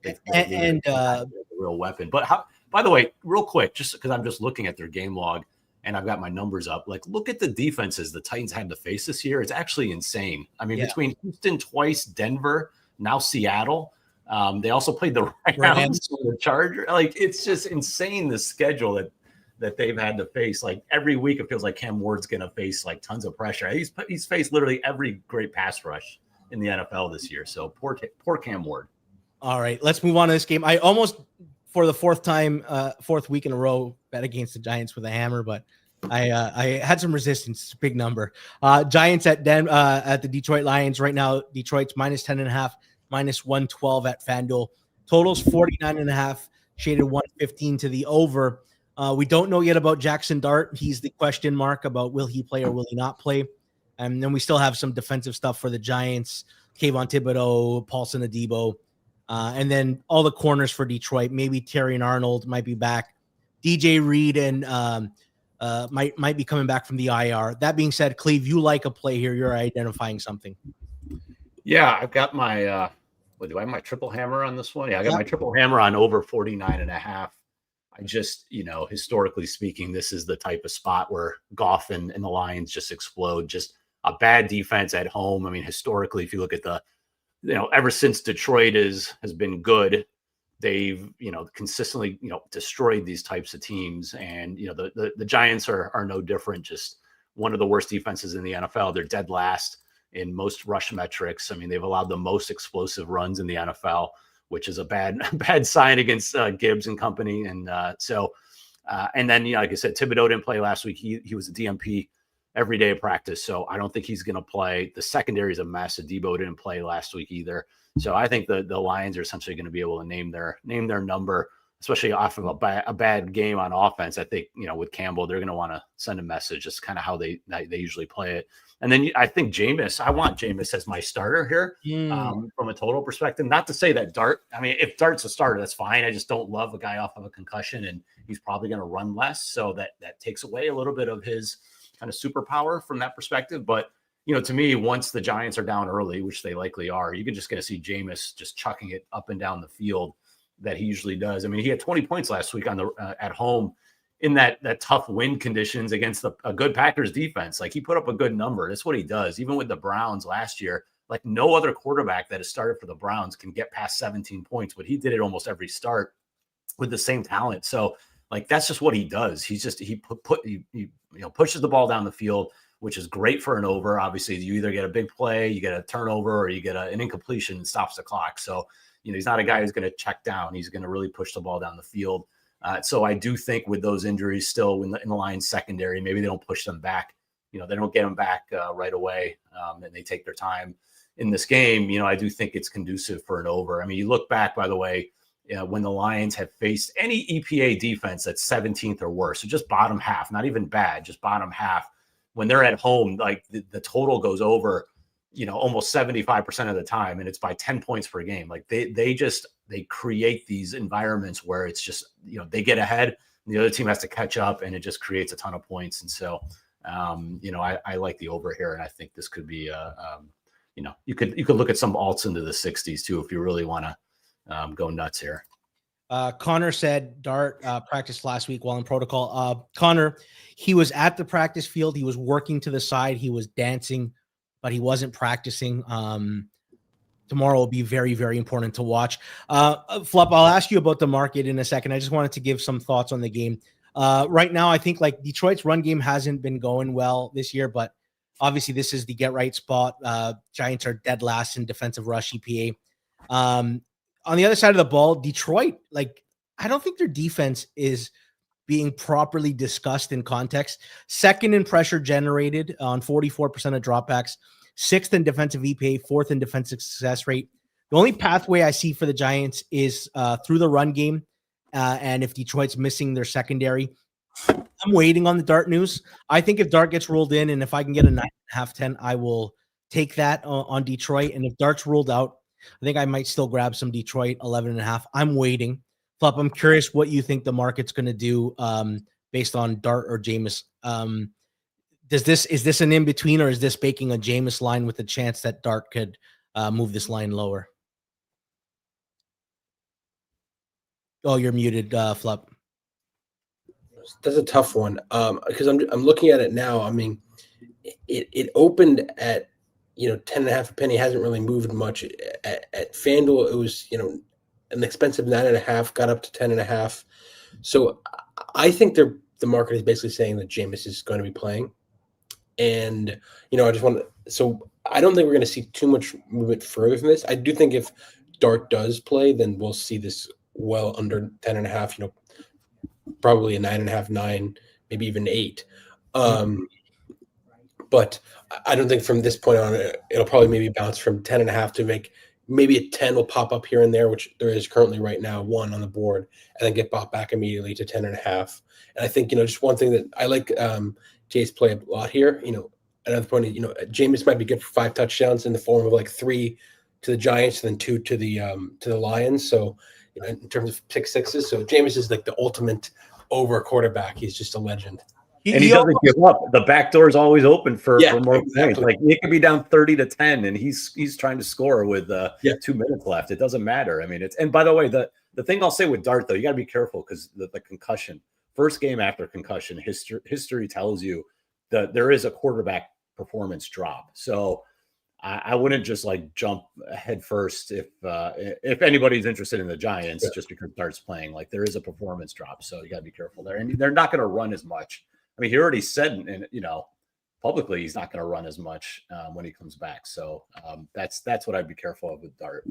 the real weapon. But by the way, real quick, just because I'm just looking at their game log and I've got my numbers up, like look at the defenses the Titans had to face this year. It's actually insane. I mean, between Houston twice, Denver, now Seattle. They also played the Rams, the Chargers. Like it's just insane the schedule that they've had to face. Like every week, it feels like Cam Ward's going to face like tons of pressure. He's faced literally every great pass rush in the NFL this year. So poor Cam Ward. All right, let's move on to this game. I almost, for the fourth week in a row, bet against the Giants with a hammer, but I had some resistance. It's a big number. Giants at the Detroit Lions right now. Detroit's -10.5, -112 at FanDuel. Totals 49.5, shaded 115 to the over. We don't know yet about Jackson Dart. He's the question mark about will he play or will he not play. And then we still have some defensive stuff for the Giants. Kayvon Thibodeau, Paulson Adebo. And then all the corners for Detroit. Maybe Terry and Arnold might be back. DJ Reed and might be coming back from the IR. That being said, Clive, you like a play here. You're identifying something. Yeah, I've got my do I have my triple hammer on this one? Yeah, I got my triple hammer on over 49.5. I just, historically speaking, this is the type of spot where Goff and the Lions just explode. Just a bad defense at home. I mean, historically, if you look at ever since Detroit has been good, they've, consistently, destroyed these types of teams. And, the Giants are no different. Just one of the worst defenses in the NFL. They're dead last in most rush metrics. I mean, they've allowed the most explosive runs in the NFL, which is a bad sign against Gibbs and company. And and then, like I said, Thibodeau didn't play last week. He was a DMP every day of practice. So I don't think he's going to play. The secondary is a mess. Adebo didn't play last week either. So I think the Lions are essentially going to be able to name their number, especially off of a bad game on offense. I think, with Campbell, they're going to want to send a message. It's kind of how they usually play it. And then I think I want Jameis as my starter here from a total perspective. Not to say that Dart, I mean, if Dart's a starter, that's fine. I just don't love a guy off of a concussion, and he's probably going to run less. So that takes away a little bit of his kind of superpower from that perspective. But, to me, once the Giants are down early, which they likely are, you're just going to see Jameis just chucking it up and down the field that he usually does. I mean, he had 20 points last week on at home in that tough wind conditions against a good Packers defense. Like, he put up a good number. That's what he does. Even with the Browns last year, like no other quarterback that has started for the Browns can get past 17 points, but he did it almost every start with the same talent. So like, that's just what he does. He's just, he pushes the ball down the field, which is great for an over. Obviously, you either get a big play, you get a turnover, or you get an incompletion and stops the clock. So, he's not a guy who's going to check down. He's going to really push the ball down the field. So I do think with those injuries still in the Lions secondary, maybe they don't push them back. They don't get them back right away, and they take their time in this game. I do think it's conducive for an over. I mean, you look back, by the way, when the Lions have faced any EPA defense that's 17th or worse, so just bottom half, not even bad, just bottom half. When they're at home, like the total goes over, almost 75% of the time, and it's by 10 points per game. Like they create these environments where it's just, they get ahead and the other team has to catch up, and it just creates a ton of points. And so, I like the over here, and I think this could be, you could look at some alts into the 60s too, if you really want to go nuts here. Connor said Dart practiced last week while in protocol. Connor, he was at the practice field. He was working to the side. He was dancing, but he wasn't practicing. Tomorrow will be very, very important to watch. Flup, I'll ask you about the market in a second. I just wanted to give some thoughts on the game. Right now, I think like Detroit's run game hasn't been going well this year, but obviously this is the get right spot. Giants are dead last in defensive rush EPA. On the other side of the ball, Detroit, like, I don't think their defense is being properly discussed in context. Second in pressure generated on 44% of dropbacks, sixth in defensive EPA, fourth in defensive success rate. The only pathway I see for the Giants is through the run game. And if Detroit's missing their secondary, I'm waiting on the Dart news. I think if Dart gets ruled in, and if I can get a 9.5, 10, I will take that on Detroit. And if Dart's ruled out, I think I might still grab some Detroit 11.5. I'm waiting. Flup, I'm curious what you think the market's going to do based on Dart or Jameis. is this an in between, or is this baking a Jameis line with a chance that Dart could move this line lower? Oh, you're muted, Flup. That's a tough one because I'm looking at it now. I mean, it opened at 10.5 a penny. Hasn't really moved much. At FanDuel, it was an expensive 9.5, got up to 10.5. So I think the market is basically saying that Jameis is going to be playing, and I just want to. So I don't think we're going to see too much movement further from this. I do think if Dart does play, then we'll see this well under 10.5. Probably a 9.5, 9, maybe even 8. But I don't think from this point on, it'll probably maybe bounce from 10.5 to make maybe a 10 will pop up here and there, which there is currently right now, 1 on the board, and then get bought back immediately to 10.5. And I think, just one thing that I like Jay's play a lot here, another point, Jameis might be good for 5 touchdowns in the form of like 3 to the Giants and then 2 to the Lions. So, in terms of pick sixes. So Jameis is like the ultimate over quarterback. He's just a legend. And he doesn't give up. The back door is always open for more points. Like it could be down 30-10, and he's trying to score with 2 minutes left. It doesn't matter. I mean, and by the way, the thing I'll say with Dart though, you got to be careful because the concussion, first game after concussion, history tells you that there is a quarterback performance drop. So I wouldn't just like jump head first if anybody's interested in the Giants just because Dart's playing. Like there is a performance drop, so you got to be careful there. And they're not going to run as much. I mean, he already said, publicly he's not going to run as much when he comes back. So that's what I'd be careful of with Dart.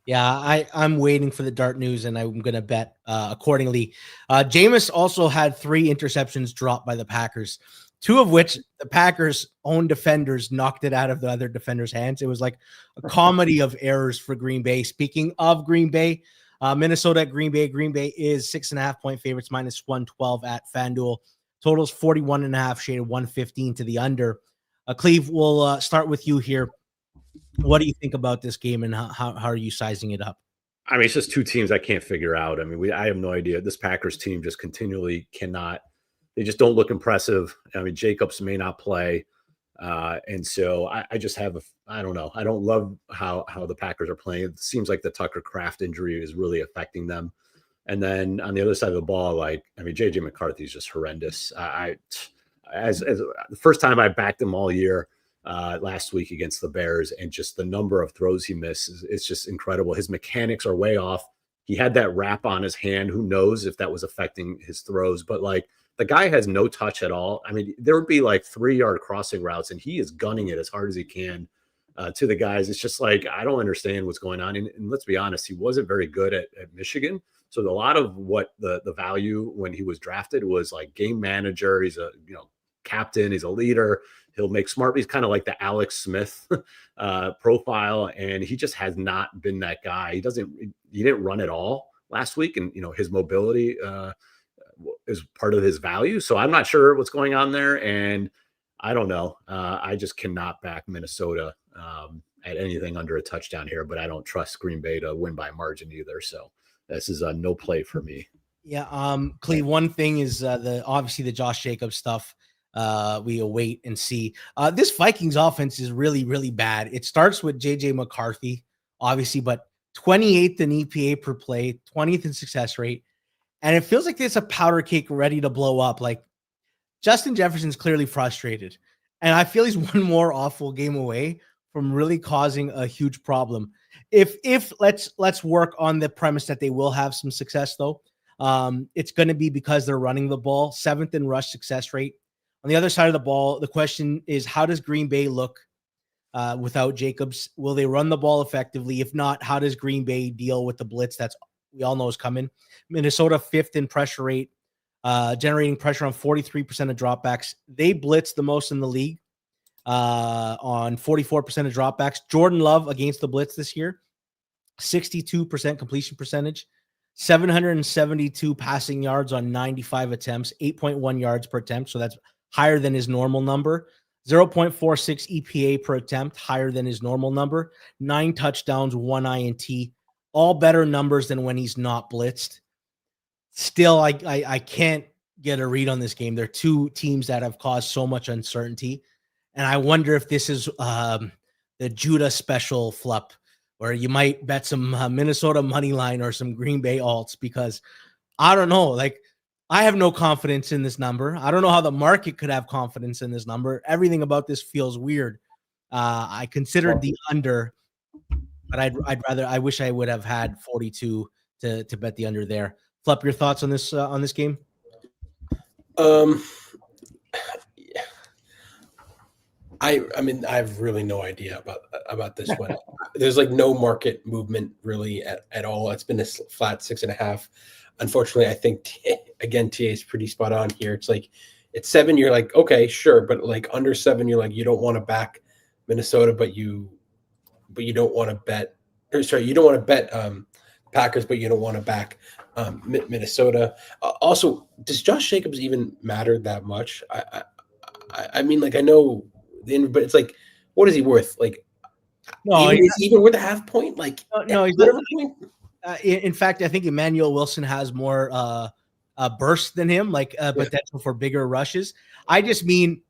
Yeah, I'm waiting for the Dart news, and I'm going to bet accordingly. Jameis also had 3 interceptions dropped by the Packers, 2 of which the Packers' own defenders knocked it out of the other defenders' hands. It was like a comedy of errors for Green Bay. Speaking of Green Bay, Minnesota at Green Bay. Green Bay is 6.5-point favorites, -112 at FanDuel. Totals 41.5, shaded 115 to the under. Clive, we'll start with you here. What do you think about this game, and how are you sizing it up? I mean, it's just 2 teams I can't figure out. I mean, I have no idea. This Packers team just continually cannot. They just don't look impressive. I mean, Jacobs may not play. And so I just have I don't know. I don't love how the Packers are playing. It seems like the Tucker Kraft injury is really affecting them. And then on the other side of the ball, JJ McCarthy is just horrendous. As the first time I backed him all year last week against the Bears, and just the number of throws he misses, it's just incredible. His mechanics are way off. He had that wrap on his hand. Who knows if that was affecting his throws? But the guy has no touch at all. I mean, there would be 3-yard crossing routes, and he is gunning it as hard as he can to the guys. It's just I don't understand what's going on. And let's be honest, he wasn't very good at Michigan. So a lot of what the value when he was drafted was game manager. He's a captain. He's a leader. He'll make smart. He's kind of like the Alex Smith profile, and he just has not been that guy. He didn't run at all last week, and his mobility is part of his value. So I'm not sure what's going on there, and I don't know. I just cannot back Minnesota at anything under a touchdown here, but I don't trust Green Bay to win by margin either. So this is a no play for me. Yeah. Cleve, one thing is obviously the Josh Jacobs stuff. We await and see. This Vikings offense is really, really bad. It starts with JJ McCarthy, obviously, but 28th in EPA per play, 20th in success rate. And it feels like it's a powder cake ready to blow up. Justin Jefferson's clearly frustrated. And I feel he's one more awful game away from really causing a huge problem. If let's work on the premise that they will have some success, though. It's going to be because they're running the ball, 7th in rush success rate. On the other side of the ball, the question is, how does Green Bay look without Jacobs? Will they run the ball effectively? If not, how does Green Bay deal with the blitz that's we all know is coming? Minnesota 5th in pressure rate, generating pressure on 43% of dropbacks. They blitz the most in the league on 44% of dropbacks. Jordan Love against the blitz this year, 62% completion percentage, 772 passing yards on 95 attempts, 8.1 yards per attempt. So that's higher than his normal number. 0.46 EPA per attempt, higher than his normal number. 9 touchdowns, 1 INT, all better numbers than when he's not blitzed. Still, I can't get a read on this game. They're two teams that have caused so much uncertainty. And I wonder if this is the Judah special flup, where you might bet some Minnesota money line or some Green Bay alts, because I don't know. Like, I have no confidence in this number. I don't know how the market could have confidence in this number. Everything about this feels weird. I considered the under, but I wish I would have had 42 to bet the under there. Flip, your thoughts on this game? I mean, I have really no idea about this one. There's like no market movement really at all. It's been a flat 6.5. Unfortunately, I think again, TA is pretty spot on here. It's like it's 7. You're like, okay, sure, but like under 7, you're like, you don't want to back Minnesota, but you don't want to bet. Or sorry, you don't want to bet Packers, but you don't want to back Minnesota. Also, does Josh Jacobs even matter that much? I mean, like, I know, but it's like, what is he worth? Like, no, is he even worth a half point? Like, no, he's not. In fact, I think Emmanuel Wilson has more burst than him, like potential for bigger rushes. I just mean,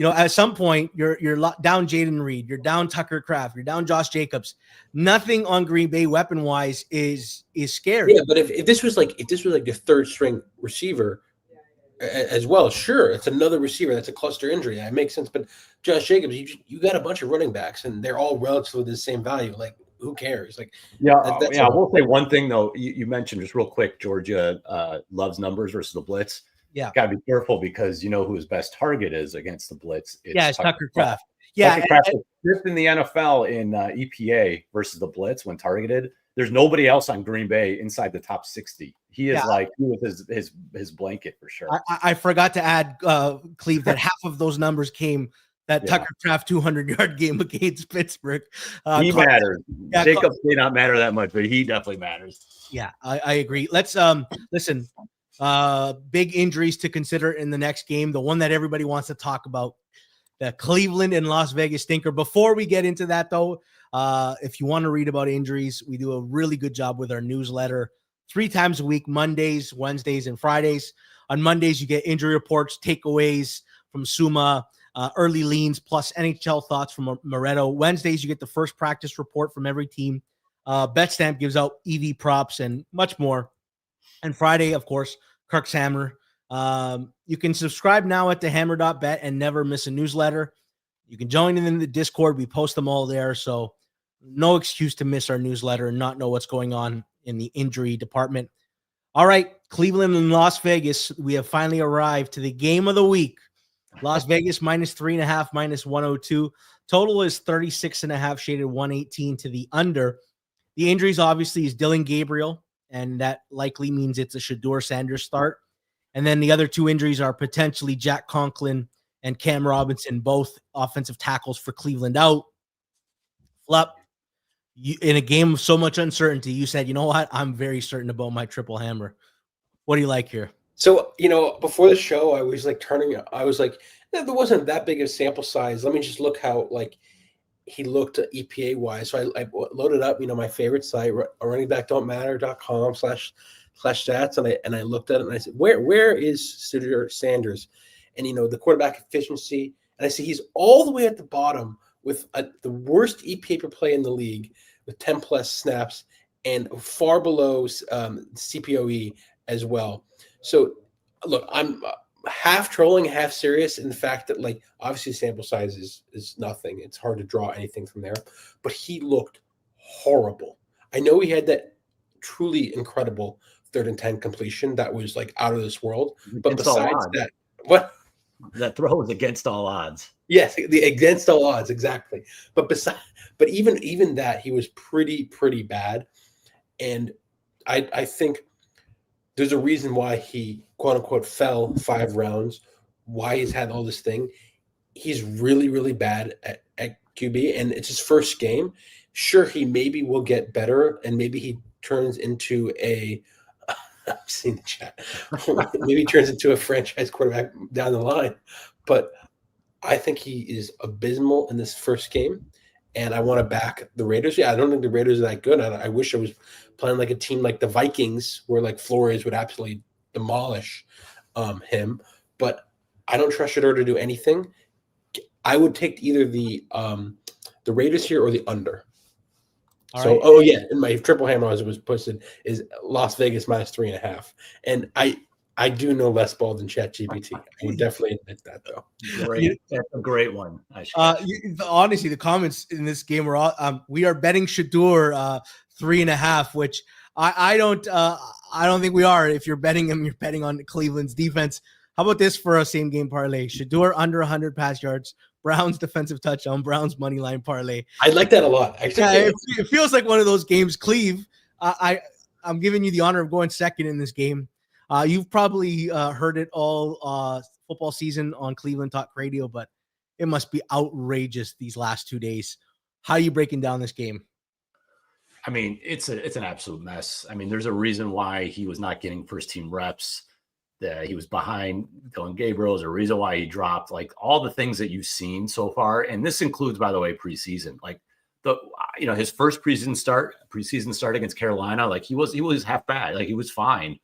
at some point you're down Jaden Reed, you're down Tucker Kraft, you're down Josh Jacobs. Nothing on Green Bay weapon wise is scary. Yeah, but if this was like your third string receiver as well, sure, it's another receiver that's a cluster injury. That makes sense. But Josh Jacobs, you got a bunch of running backs, and they're all relatively the same value. Like, who cares? Like, I will say one thing though. You mentioned just real quick, Georgia loves numbers versus the blitz. Yeah, got to be careful because you know who his best target is against the blitz. It's Tucker Kraft. Yeah, Tucker Kraft is fifth in the NFL in EPA versus the blitz when targeted. There's nobody else on Green Bay inside the top 60. He is he was his blanket for sure. I forgot to add, Clive, that half of those numbers came that Tucker Kraft 200-yard game against Pittsburgh. He matters. Jacobs may not matter that much, but he definitely matters. Yeah, I agree. Let's listen. Big injuries to consider in the next game. The one that everybody wants to talk about, the Cleveland and Las Vegas stinker. Before we get into that, though, if you want to read about injuries, we do a really good job with our newsletter 3 times a week, Mondays, Wednesdays, and Fridays. On Mondays, you get injury reports, takeaways from Suuma, early leans, plus NHL thoughts from Moretto. Wednesdays, you get the first practice report from every team. BetStamp gives out EV props and much more. And Friday, of course, Kirk's Hammer. You can subscribe now at thehammer.bet and never miss a newsletter. You can join in the Discord. We post them all there. So no excuse to miss our newsletter and not know what's going on in the injury department. All right, Cleveland and Las Vegas. We have finally arrived to the game of the week. Las Vegas -3.5, -102. Total is 36.5, shaded 118 to the under. The injuries obviously is Dylan Gabriel, and that likely means it's a Shedeur Sanders start. And then the other 2 injuries are potentially Jack Conklin and Cam Robinson, both offensive tackles for Cleveland out. Flip, in a game of so much uncertainty, you said, you know what? I'm very certain about my triple hammer. What do you like here? So, before the show, I was like there wasn't that big of a sample size. Let me just look how he looked EPA wise. So I loaded up, my favorite site, runningbackdon'tmatter.com/stats. And I looked at it and I said, where is Shedeur Sanders? And, the quarterback efficiency. And I see he's all the way at the bottom with the worst EPA per play in the league with 10 plus snaps and far below CPOE as well. So look, I'm half trolling, half serious in the fact that obviously sample size is nothing. It's hard to draw anything from there, but he looked horrible. I know he had that truly incredible 3rd and 10 completion that was out of this world. But besides that, what? That throw was against all odds. Yes, against all odds, exactly. But even that, he was pretty bad. And I think there's a reason why he quote unquote fell 5 rounds, why he's had all this thing. He's really bad at QB, and it's his first game. Sure, he maybe will get better, and maybe he turns into I've seen the chat. Maybe he turns into a franchise quarterback down the line. But I think he is abysmal in this first game, and I want to back the Raiders. Yeah, I don't think the Raiders are that good. I wish I was playing like a team like the Vikings, where Flores would absolutely demolish him, but I don't trust Shedeur to do anything. I would take either the Raiders here or the under. All so, right. oh yeah, in my triple hammer as it was posted is Las Vegas -3.5, and I do know less ball than ChatGPT. I would definitely admit that, though. Great. That's a great one. Honestly, the comments in this game were all, we are betting Shedeur 3.5, which I don't think we are. If you're betting him, you're betting on Cleveland's defense. How about this for a same game parlay? Shedeur under 100 pass yards, Browns defensive touchdown, Browns money line parlay. I like that a lot. Yeah, it feels like one of those games. Cleve, I'm giving you the honor of going second in this game. You've probably heard it all football season on Cleveland Talk Radio, but it must be outrageous these last 2 days. How are you breaking down this game? I mean, it's an absolute mess. I mean, there's a reason why he was not getting first team reps. He was behind Dylan Gabriel. There's a reason why he dropped. Like all the things that you've seen so far, and this includes, by the way, preseason. Like his first preseason start against Carolina, like he was half bad. Like he was fine.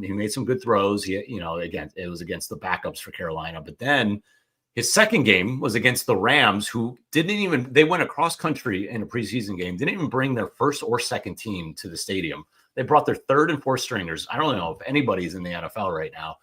He made some good throws. Again, it was against the backups for Carolina, but then his second game was against the Rams, who they went across country in a preseason game, didn't even bring their first or second team to the stadium. They brought their third and fourth stringers. I don't know if anybody's in the NFL right now.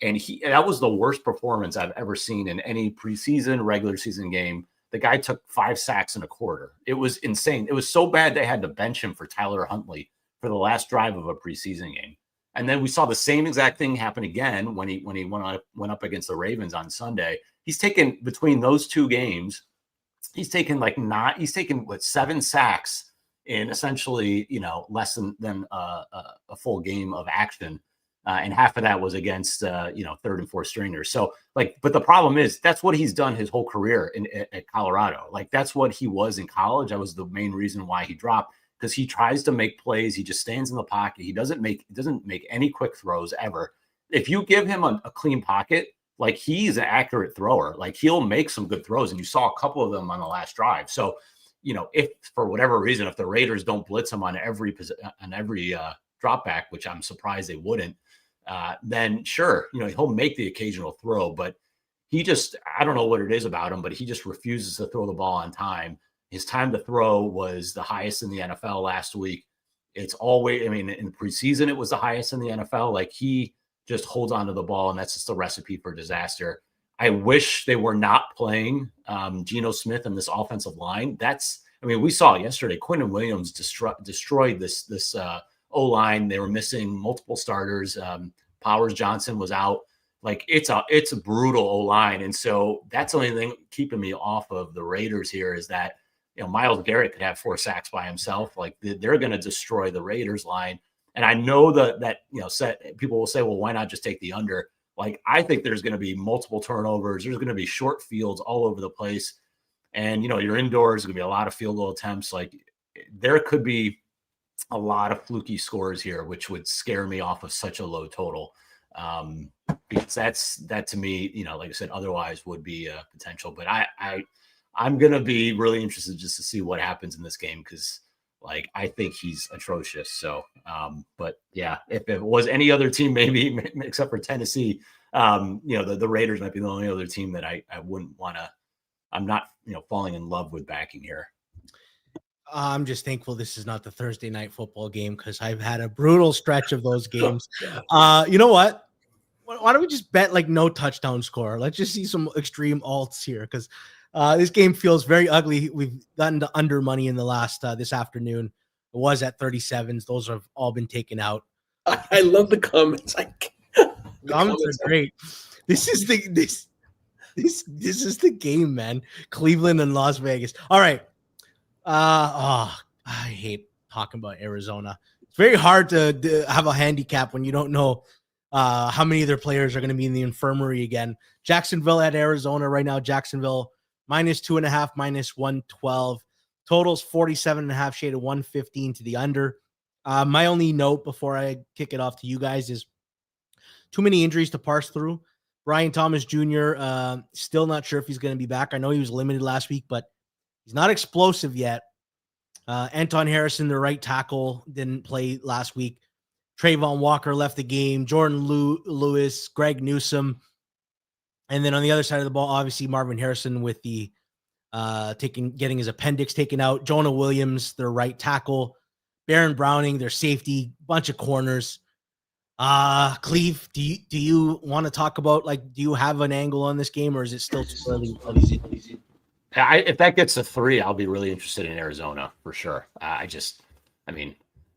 And that was the worst performance I've ever seen in any preseason, regular season game. The guy took 5 sacks in a quarter. It was insane. It was so bad they had to bench him for Tyler Huntley for the last drive of a preseason game. And then we saw the same exact thing happen again when he went up against the Ravens on Sunday. He's taken between those two games, he's taken 7 sacks in essentially, less than a full game of action. And half of that was against, third and fourth stringers. So but the problem is that's what he's done his whole career at Colorado. Like that's what he was in college. That was the main reason why he dropped, because he tries to make plays. He just stands in the pocket. He doesn't make any quick throws ever. If you give him a clean pocket, like he's an accurate thrower, like he'll make some good throws. And you saw a couple of them on the last drive. So, if for whatever reason, if the Raiders don't blitz him on every drop back, which I'm surprised they wouldn't, then sure, he'll make the occasional throw, but I don't know what it is about him, but he just refuses to throw the ball on time. His time to throw was the highest in the NFL last week. It's always, in preseason, it was the highest in the NFL. Like he just holds onto the ball, and that's just a recipe for disaster. I wish they were not playing Geno Smith and this offensive line. We saw yesterday, Quinton Williams destroyed this O-line. They were missing multiple starters. Powers Johnson was out. Like it's a brutal O-line. And so that's the only thing keeping me off of the Raiders here is that, Myles Garrett could have 4 sacks by himself. Like they're going to destroy the Raiders line. And I know that people will say, well, why not just take the under? Like, I think there's going to be multiple turnovers. There's going to be short fields all over the place. And, you're indoors. There's going to be a lot of field goal attempts. Like there could be a lot of fluky scores here, which would scare me off of such a low total. Because that to me, like I said, otherwise would be a potential. But I'm going to be really interested just to see what happens in this game because, I think he's atrocious. So, but yeah, if it was any other team, maybe except for Tennessee, the Raiders might be the only other team that I wouldn't want to. I'm not, falling in love with backing here. I'm just thankful this is not the Thursday night football game because I've had a brutal stretch of those games. You know what? Why don't we just bet no touchdown score? Let's just see some extreme alts here because this game feels very ugly. We've gotten to under money in the last this afternoon. It was at 37s. Those have all been taken out. I love the comments. Comments are great. This is the game, man. Cleveland and Las Vegas. All right. I hate talking about Arizona. It's very hard to have a handicap when you don't know how many of their players are going to be in the infirmary again. Jacksonville at Arizona right now. Jacksonville -2.5, -112. Totals 47.5, shade of 115 to the under. My only note before I kick it off to you guys is too many injuries to parse through. Brian Thomas Jr., still not sure if he's going to be back. I know he was limited last week, but he's not explosive yet. Anton Harrison, the right tackle, didn't play last week. Trayvon Walker left the game, Jordan Lewis, Greg Newsome. And then on the other side of the ball, obviously Marvin Harrison with the getting his appendix taken out. Jonah Williams, their right tackle. Baron Browning, their safety. Bunch of corners. Clive, do you want to talk about, like, do you have an angle on this game, or is it still too early? If that gets a 3, I'll be really interested in Arizona for sure.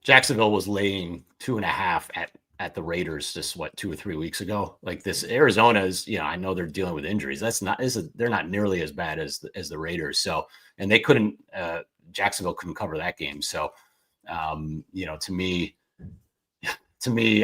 Jacksonville was laying 2.5 at the Raiders just 2 or 3 weeks ago. Like, this Arizona is, I know they're dealing with injuries. They're not nearly as bad as the Raiders. So, and they couldn't, Jacksonville couldn't cover that game. So, to me,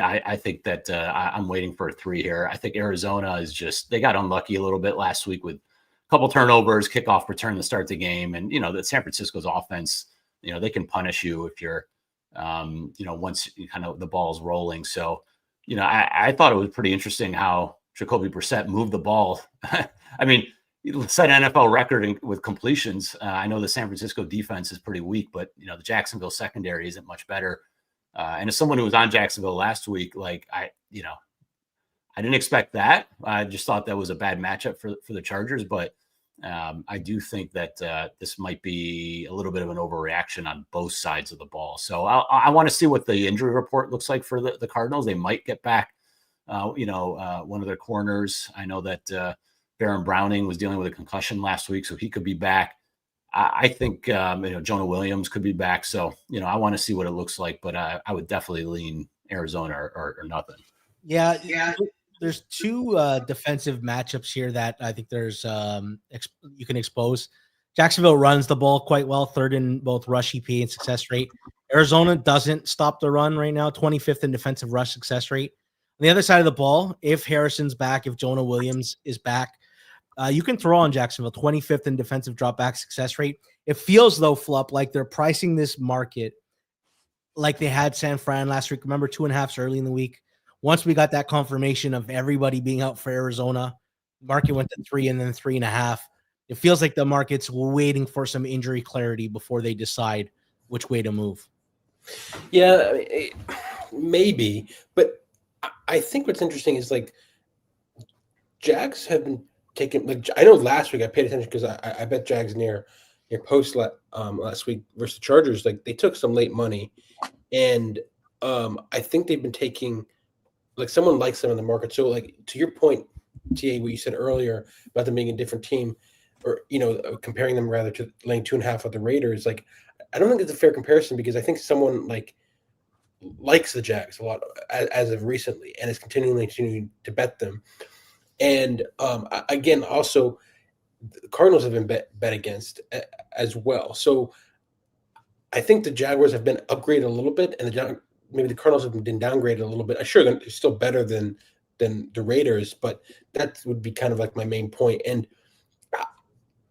I think that I'm waiting for a 3 here. I think Arizona is they got unlucky a little bit last week with a couple turnovers, kickoff return to start the game. And, the San Francisco's offense, they can punish you if you're, once the ball's rolling. So, I thought it was pretty interesting how Jacoby Brissett moved the ball. Set an NFL record with completions. I know the San Francisco defense is pretty weak, but, the Jacksonville secondary isn't much better. And as someone who was on Jacksonville last week, I didn't expect that. I just thought that was a bad matchup for the Chargers, but I do think that this might be a little bit of an overreaction on both sides of the ball. So I want to see what the injury report looks like for the Cardinals. They might get back, one of their corners. I know that Baron Browning was dealing with a concussion last week, so he could be back. I think, Jonah Williams could be back. So, I want to see what it looks like, but I would definitely lean Arizona or nothing. Yeah. There's 2 defensive matchups here that I think there's you can expose. Jacksonville runs the ball quite well, 3rd in both rush EPA and success rate. Arizona doesn't stop the run right now, 25th in defensive rush success rate. On the other side of the ball, if Harrison's back, if Jonah Williams is back, you can throw on Jacksonville, 25th in defensive dropback success rate. It feels, though, Flup, like they're pricing this market like they had San Fran last week. Remember, 2.5s early in the week. Once we got that confirmation of everybody being out for Arizona, market went to 3 and then 3.5. It feels like the market's waiting for some injury clarity before they decide which way to move. Yeah, maybe. But I think what's interesting is, Jags have been taking, I know last week I paid attention because I bet Jags near post last week versus the Chargers. They took some late money, and I think they've been taking, someone likes them in the market. So, to your point, TA, what you said earlier about them being a different team, or comparing them rather to laying 2.5 of the Raiders, I don't think it's a fair comparison, because I think someone likes the Jags a lot as of recently and is continuing to bet them. And again, also, the Cardinals have been bet against as well. So I think the Jaguars have been upgraded a little bit, and maybe the Cardinals have been downgraded a little bit. Sure, they're still better than the Raiders, but that would be kind of my main point. And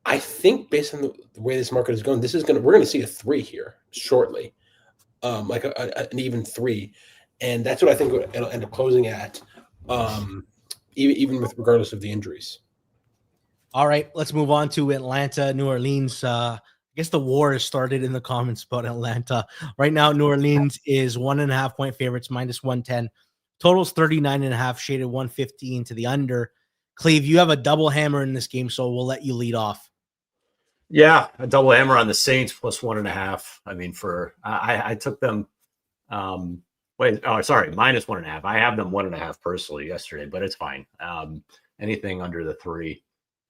I think, based on the way this market is going, we're going to see a 3 here shortly, an even 3, and that's what I think it'll end up closing at. Even with regardless of the injuries. All right, let's move on to Atlanta, New Orleans. I guess the war has started in the comments about Atlanta. Right now, New Orleans is 1.5 point favorites, -110. Totals 39.5, shaded 115 to the under. Cleve, you have a double hammer in this game, so we'll let you lead off. Yeah, a double hammer on the Saints +1.5. I took them. -1.5. I have them 1.5 personally yesterday, but it's fine. Anything under the 3,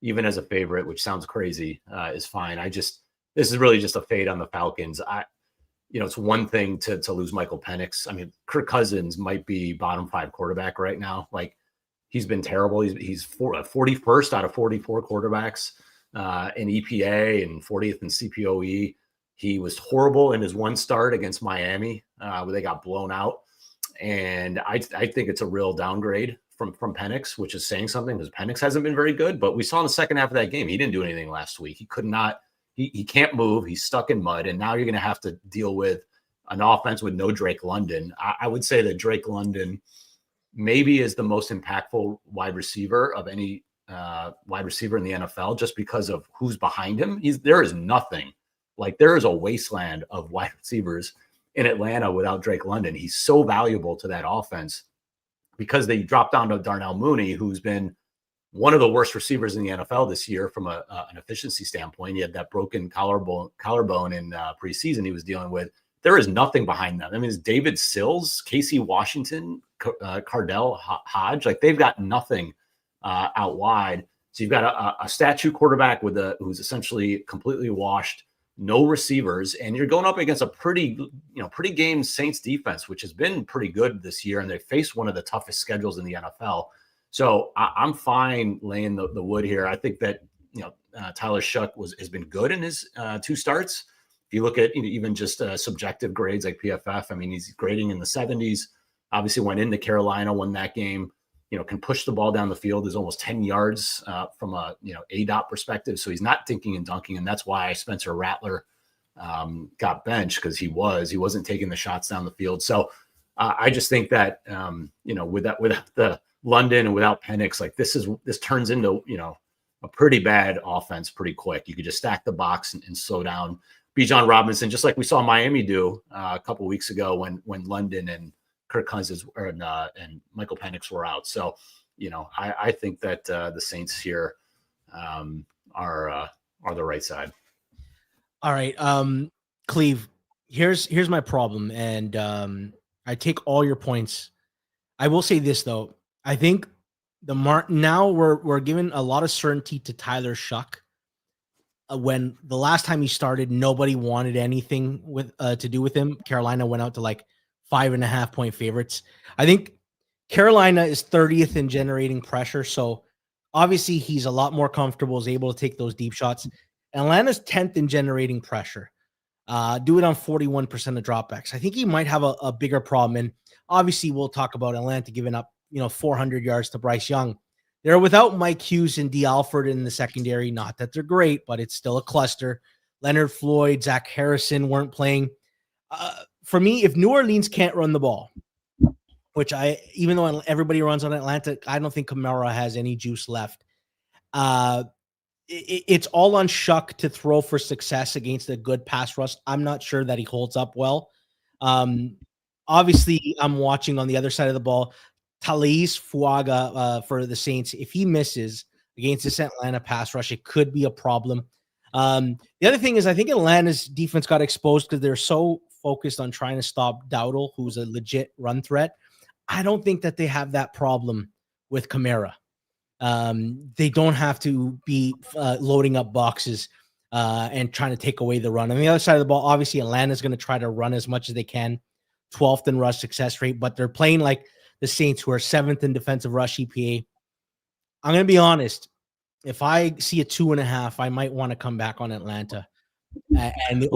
even as a favorite, which sounds crazy, is fine. This is really just a fade on the Falcons. It's one thing to lose Michael Penix. Kirk Cousins might be bottom 5 quarterback right now. He's been terrible. He's 41st out of 44 quarterbacks in EPA and 40th in CPOE. He was horrible in his one start against Miami, where they got blown out. And I think it's a real downgrade from Penix, which is saying something, because Penix hasn't been very good. But we saw in the second half of that game, he didn't do anything last week. He can't move. He's stuck in mud. And now you're going to have to deal with an offense with no Drake London. I would say that Drake London maybe is the most impactful wide receiver of any wide receiver in the NFL, just because of who's behind him. There is nothing. There is a wasteland of wide receivers in Atlanta without Drake London. He's so valuable to that offense because they dropped down to Darnell Mooney, who's been one of the worst receivers in the NFL this year from an efficiency standpoint. He had that broken collarbone in preseason he was dealing with. There is nothing behind them. I mean, it's David Sills, Casey Washington, Cardell Hodge. Like, they've got nothing out wide. So you've got a statue quarterback who's essentially completely washed, no receivers, and you're going up against a pretty game Saints defense, which has been pretty good this year, and they faced one of the toughest schedules in the NFL. So I'm fine laying the wood here. I think that Tyler Shuck has been good in his 2 starts. If you look at even just subjective grades like PFF, I mean, he's grading in the 70s. Obviously went into Carolina, won that game. Can push the ball down the field. Is almost 10 yards from a ADOT perspective. So he's not dinking and dunking, and that's why Spencer Rattler got benched, because he wasn't taking the shots down the field. So I just think that without the London and without Penix, like this turns into a pretty bad offense pretty quick. You could just stack the box and slow down Bijan Robinson, just like we saw Miami do a couple weeks ago when London and Kirk Cousins and Michael Penix were out. So, I think that the Saints here are the right side. All right, Clive, here's my problem, and I take all your points. I will say this though, I think now we're giving a lot of certainty to Tyler Shuck. When the last time he started, nobody wanted anything to do with him. Carolina went out to like 5.5-point favorites. I think Carolina is 30th in generating pressure. So obviously he's a lot more comfortable, is able to take those deep shots. Atlanta's 10th in generating pressure. Do it on 41% of dropbacks. I think he might have a bigger problem. And obviously we'll talk about Atlanta giving up, 400 yards to Bryce Young. They're without Mike Hughes and D. Alford in the secondary. Not that they're great, but it's still a cluster. Leonard Floyd, Zach Harrison weren't playing. For me, if New Orleans can't run the ball, which even though everybody runs on Atlanta, I don't think Kamara has any juice left. It's all on Shuck to throw for success against a good pass rush. I'm not sure that he holds up well. Obviously, I'm watching on the other side of the ball. Talais Fuaga for the Saints, if he misses against this Atlanta pass rush, it could be a problem. The other thing is, I think Atlanta's defense got exposed because they're so focused on trying to stop Dowdle, who's a legit run threat. I don't think that they have that problem with Kamara. They don't have to be loading up boxes and trying to take away the run. On the other side of the ball, obviously Atlanta's going to try to run as much as they can, 12th in rush success rate, but they're playing like the Saints, who are 7th in defensive rush EPA. I'm going to be honest. If I see a 2.5, I might want to come back on Atlanta. And the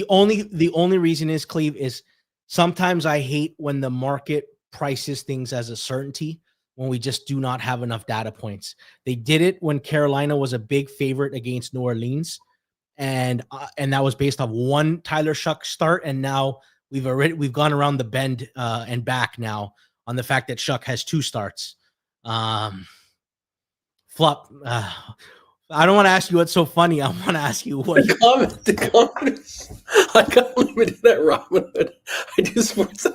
only reason is, Cleve, is sometimes I hate when the market prices things as a certainty when we just do not have enough data points. They did it when Carolina was a big favorite against New Orleans, and that was based off one Tyler Shuck start, and now we've gone around the bend and back now on the fact that Shuck has 2 starts. Flop. I don't want to ask you what's so funny. I want to ask you what the comments. I got limited at Robinhood. I do sports.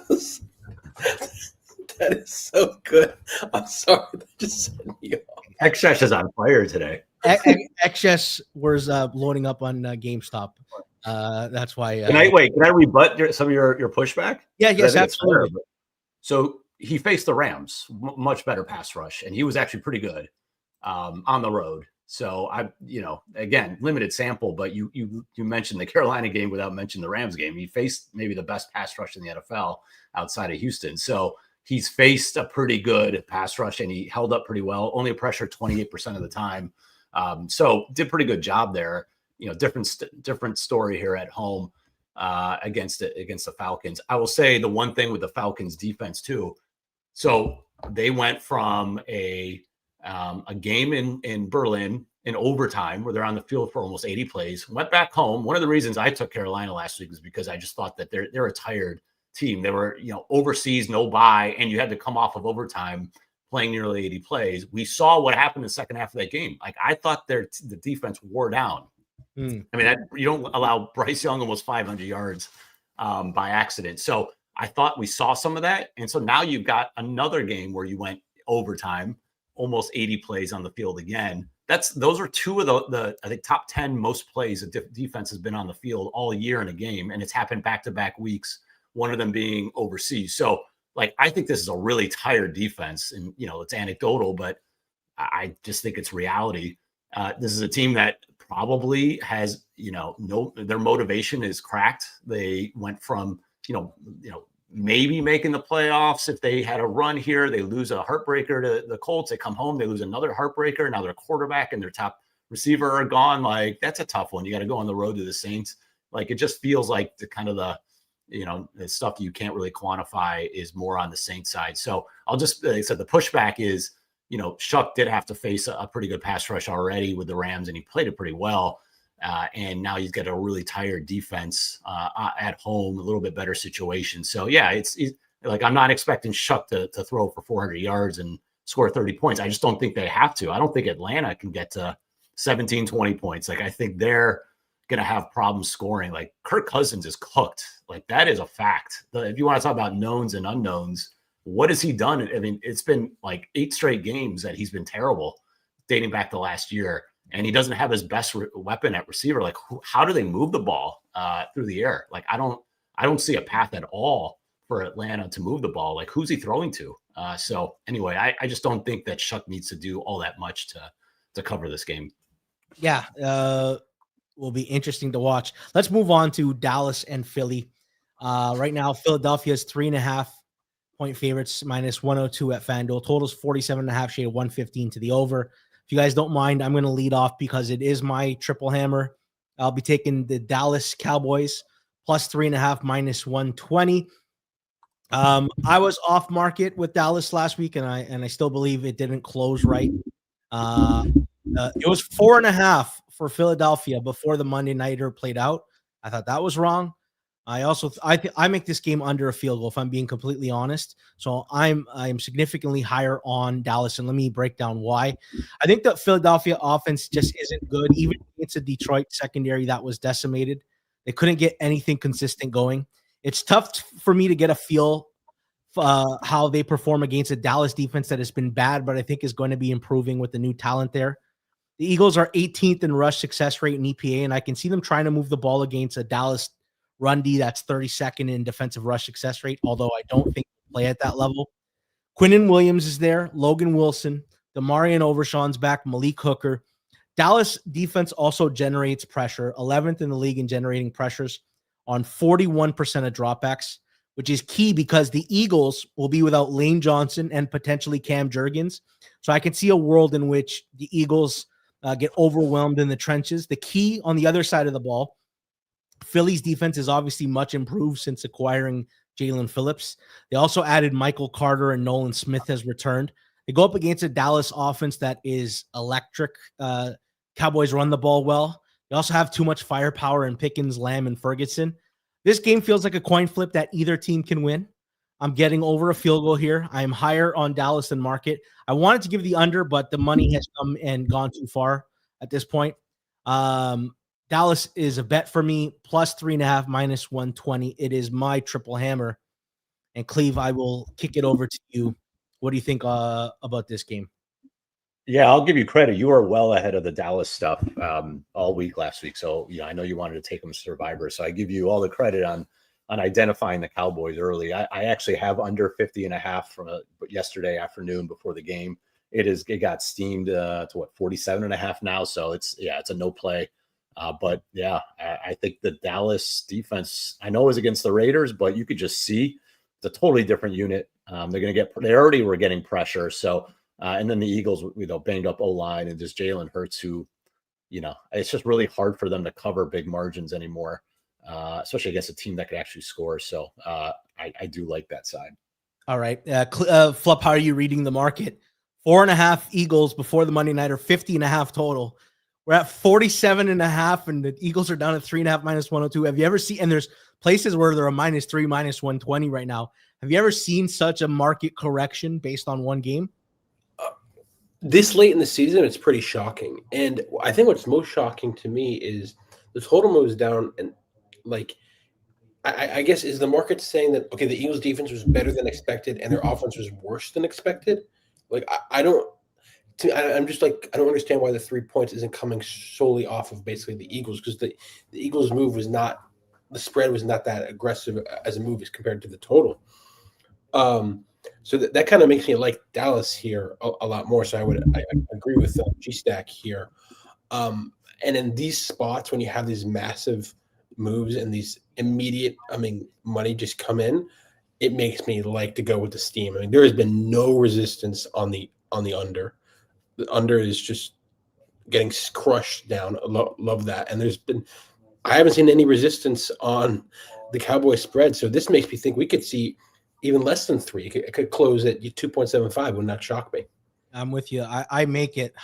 That is so good. I'm sorry. That just set me off. XS is on fire today. XS was loading up on GameStop. That's why. Can I rebut some of your pushback? Yeah, yes, absolutely. So he faced the Rams, much better pass rush, and he was actually pretty good on the road. So again, limited sample, but you mentioned the Carolina game without mentioning the Rams game. He faced maybe the best pass rush in the NFL outside of Houston. So he's faced a pretty good pass rush, and he held up pretty well. Only pressure 28% of the time. So did pretty good job there. Different story here at home against the Falcons. I will say the one thing with the Falcons defense too. So they went from a game in Berlin in overtime where they're on the field for almost 80 plays, went back home. One of the reasons I took Carolina last week was because I just thought that they're a tired team. They were, overseas, no bye, and you had to come off of overtime playing nearly 80 plays. We saw what happened in the second half of that game. Like, I thought the defense wore down. I mean, you don't allow Bryce Young almost 500 yards by accident. So I thought we saw some of that. And so now you've got another game where you went overtime, almost 80 plays on the field again. Those are two of the I think top 10 most plays that defense has been on the field all year in a game. And it's happened back-to-back weeks, one of them being overseas. So like, I think this is a really tired defense, and, it's anecdotal, but I just think it's reality. This is a team that probably has, their motivation is cracked. They went from, maybe making the playoffs. If they had a run here, they lose a heartbreaker to the Colts. They come home, they lose another heartbreaker. Now their quarterback and their top receiver are gone. Like, that's a tough one. You got to go on the road to the Saints. Like, it just feels like the stuff you can't really quantify is more on the Saints side. So I'll just say the pushback is, Shuck did have to face a pretty good pass rush already with the Rams, and he played it pretty well. And now he's got a really tired defense at home, a little bit better situation. So yeah, it's like, I'm not expecting Shuck to throw for 400 yards and score 30 points. I just don't think they have to. I don't think Atlanta can get to 17, 20 points. Like, I think they're going to have problems scoring. Like, Kirk Cousins is cooked. Like, that is a fact. If you want to talk about knowns and unknowns, what has he done? I mean, it's been like 8 straight games that he's been terrible dating back to last year. And he doesn't have his best weapon at receiver. Like, how do they move the ball through the air? Like, I don't see a path at all for Atlanta to move the ball. Like, who's he throwing to? So anyway, I just don't think that Shuck needs to do all that much to cover this game. Yeah. Will be interesting to watch. Let's move on to Dallas and Philly. Right now, Philadelphia is 3.5-point favorites, minus 102 at FanDuel. Totals 47.5, shade 115 to the over. If you guys don't mind, I'm going to lead off because it is my triple hammer. I'll be taking the Dallas Cowboys plus 3.5, minus 120. I was off market with Dallas last week, and I still believe it didn't close right. It was 4.5 for Philadelphia before the Monday Nighter played out. I thought that was wrong. I make this game under a field goal, if I'm being completely honest. So I'm significantly higher on Dallas, and let me break down why. I think the Philadelphia offense just isn't good. Even against a Detroit secondary that was decimated, they couldn't get anything consistent going. It's tough for me to get a feel how they perform against a Dallas defense that has been bad, but I think is going to be improving with the new talent there. The Eagles are 18th in rush success rate in EPA, and I can see them trying to move the ball against a Dallas run D that's 32nd in defensive rush success rate, although I don't think they play at that level. Quinnen Williams is there, Logan Wilson, Demarion Overshawn's back, Malik Hooker. Dallas defense also generates pressure, 11th in the league in generating pressures on 41% of dropbacks, which is key because the Eagles will be without Lane Johnson and potentially Cam Jurgens. So I can see a world in which the Eagles get overwhelmed in the trenches. The key on the other side of the ball, Philly's defense is obviously much improved since acquiring Jalen Phillips. They also added Michael Carter, and Nolan Smith has returned. They go up against a Dallas offense that is electric. Cowboys run the ball well. They also have too much firepower in Pickens, Lamb, and Ferguson. This game feels like a coin flip that either team can win. I'm getting over a field goal here. I am higher on Dallas than market. I wanted to give the under, but the money has come and gone too far at this point. Dallas is a bet for me, plus 3.5, minus 120. It is my triple hammer. And Clive, I will kick it over to you. What do you think about this game? Yeah, I'll give you credit. You were well ahead of the Dallas stuff all week last week. So, I know you wanted to take them Survivor. So I give you all the credit on identifying the Cowboys early. I actually have under 50.5 from yesterday afternoon before the game. It got steamed to 47.5 now. So it's a no play. But yeah, I think the Dallas defense, I know, is against the Raiders, but you could just see it's a totally different unit. They already were getting pressure. So, and then the Eagles, banged up O-line and just Jalen Hurts, who, it's just really hard for them to cover big margins anymore, especially against a team that could actually score. So I do like that side. All right. Flup, how are you reading the market? 4.5 Eagles before the Monday Nighter, 50.5 total. We're at 47.5, and the Eagles are down at 3.5, minus 102. Have you ever seen, and there's places where they're a -3, minus 120 right now. Have you ever seen such a market correction based on one game? This late in the season, it's pretty shocking. And I think what's most shocking to me is the total moves down, and like I guess is the market saying that okay, the Eagles' defense was better than expected and their offense was worse than expected? Like I don't. I'm just like I don't understand why the 3 points isn't coming solely off of basically the Eagles, because the Eagles' move was not, the spread was not that aggressive as a move as compared to the total. So that kind of makes me like Dallas here a lot more. So I agree with G-Stack here. And in these spots, when you have these massive moves and these immediate, money just come in, it makes me like to go with the steam. I mean, there has been no resistance on the under. The under is just getting crushed down. Love that. And I haven't seen any resistance on the Cowboys spread. So this makes me think we could see even less than 3. It could close at 2.75. Would not shock me. I'm with you. I make it.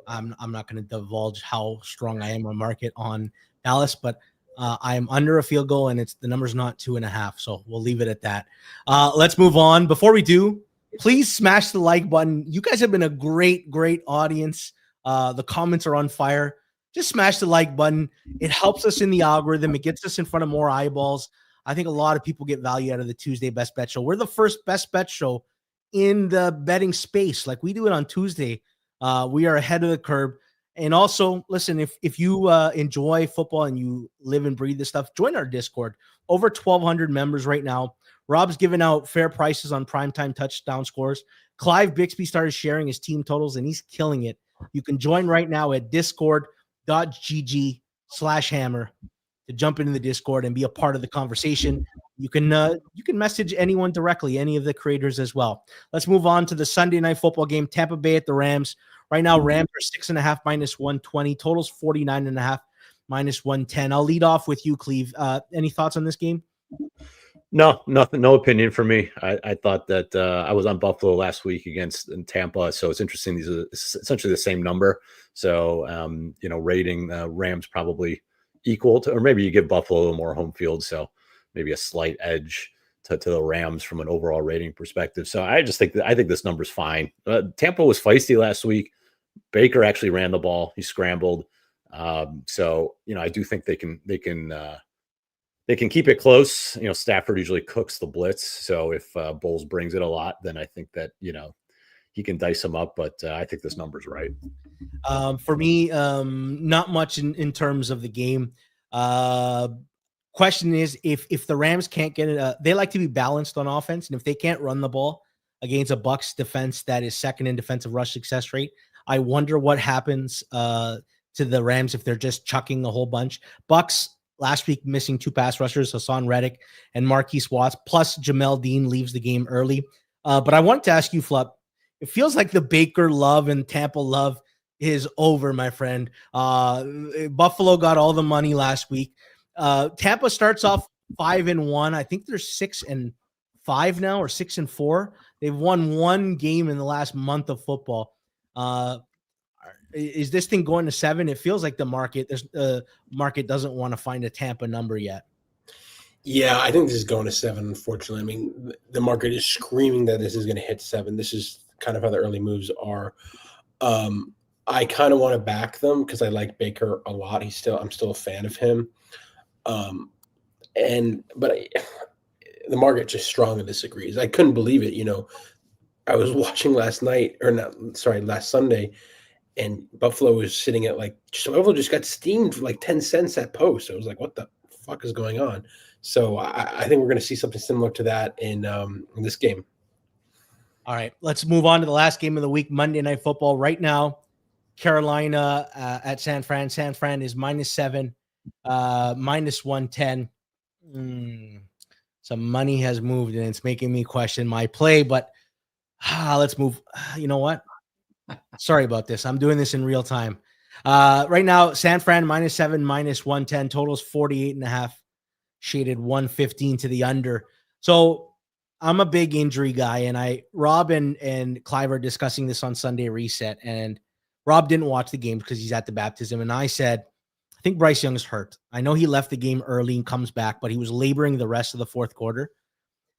I'm not going to divulge how strong I am on market on Dallas, but I'm under a field goal, and the number's not 2.5. So we'll leave it at that. Let's move on. Before we do, please smash the like button. You guys have been a great audience. The comments are on fire. Just smash the like button. It helps us in the algorithm. It gets us in front of more eyeballs. I think a lot of people get value out of the Tuesday Best Bet Show. We're the first Best Bet Show in the betting space. Like, we do it on Tuesday. We are ahead of the curve. And also, listen, if you enjoy football and you live and breathe this stuff, join our Discord. Over 1,200 members right now. Rob's giving out fair prices on primetime touchdown scores. Clive Bixby started sharing his team totals, and he's killing it. You can join right now at discord.gg/hammer to jump into the Discord and be a part of the conversation. You can message anyone directly, any of the creators as well. Let's move on to the Sunday night football game. Tampa Bay at the Rams. Right now, Rams are 6.5 minus 120. Totals 49.5 minus 110. I'll lead off with you, Cleve. Any thoughts on this game? No, nothing. No opinion for me. I thought that I was on Buffalo last week against Tampa, so it's interesting. These are essentially the same number. So, rating Rams probably equal to, or maybe you give Buffalo a little more home field, so maybe a slight edge to the Rams from an overall rating perspective. So I think this number's fine. Tampa was feisty last week. Baker actually ran the ball. He scrambled. So I do think they can keep it close. Stafford usually cooks the blitz. So if Bowles brings it a lot, then I think that, he can dice them up. But I think this number's right. For me, not much in terms of the game. Question is, if the Rams can't get it, they like to be balanced on offense. And if they can't run the ball against a Bucs defense that is second in defensive rush success rate, I wonder what happens to the Rams if they're just chucking a whole bunch. Bucs last week missing 2 pass rushers, Hassan Reddick and Marquise Watts, plus Jamel Dean leaves the game early. But I wanted to ask you, Flup, it feels like the Baker love and Tampa love is over, my friend. Buffalo got all the money last week. Tampa starts off 5-1. I think they're 6-5 now, or 6-4. They've won 1 game in the last month of football. Is this thing going to 7? It feels like the market doesn't want to find a Tampa number yet. Yeah, I think this is going to 7, unfortunately. I mean, the market is screaming that this is going to hit 7. This is kind of how the early moves are. I kind of want to back them because I like Baker a lot. I'm still a fan of him. But the market just strongly disagrees. I couldn't believe it. I was watching last Sunday, and Buffalo was sitting at Buffalo just got steamed for 10 cents at post. I was like, what the fuck is going on? So I think we're going to see something similar to that in this game. All right, let's move on to the last game of the week, Monday Night Football. Right now, Carolina at San Fran. San Fran is -7, minus 110. Some money has moved, and it's making me question my play, but let's move. You know what? Sorry about this. I'm doing this in real time. Right now, San Fran -7, minus 110. Totals 48.5. Shaded 115 to the under. So I'm a big injury guy, and Rob and Clive are discussing this on Sunday Reset, and Rob didn't watch the game because he's at the baptism, and I said, I think Bryce Young's hurt. I know he left the game early and comes back, but he was laboring the rest of the fourth quarter.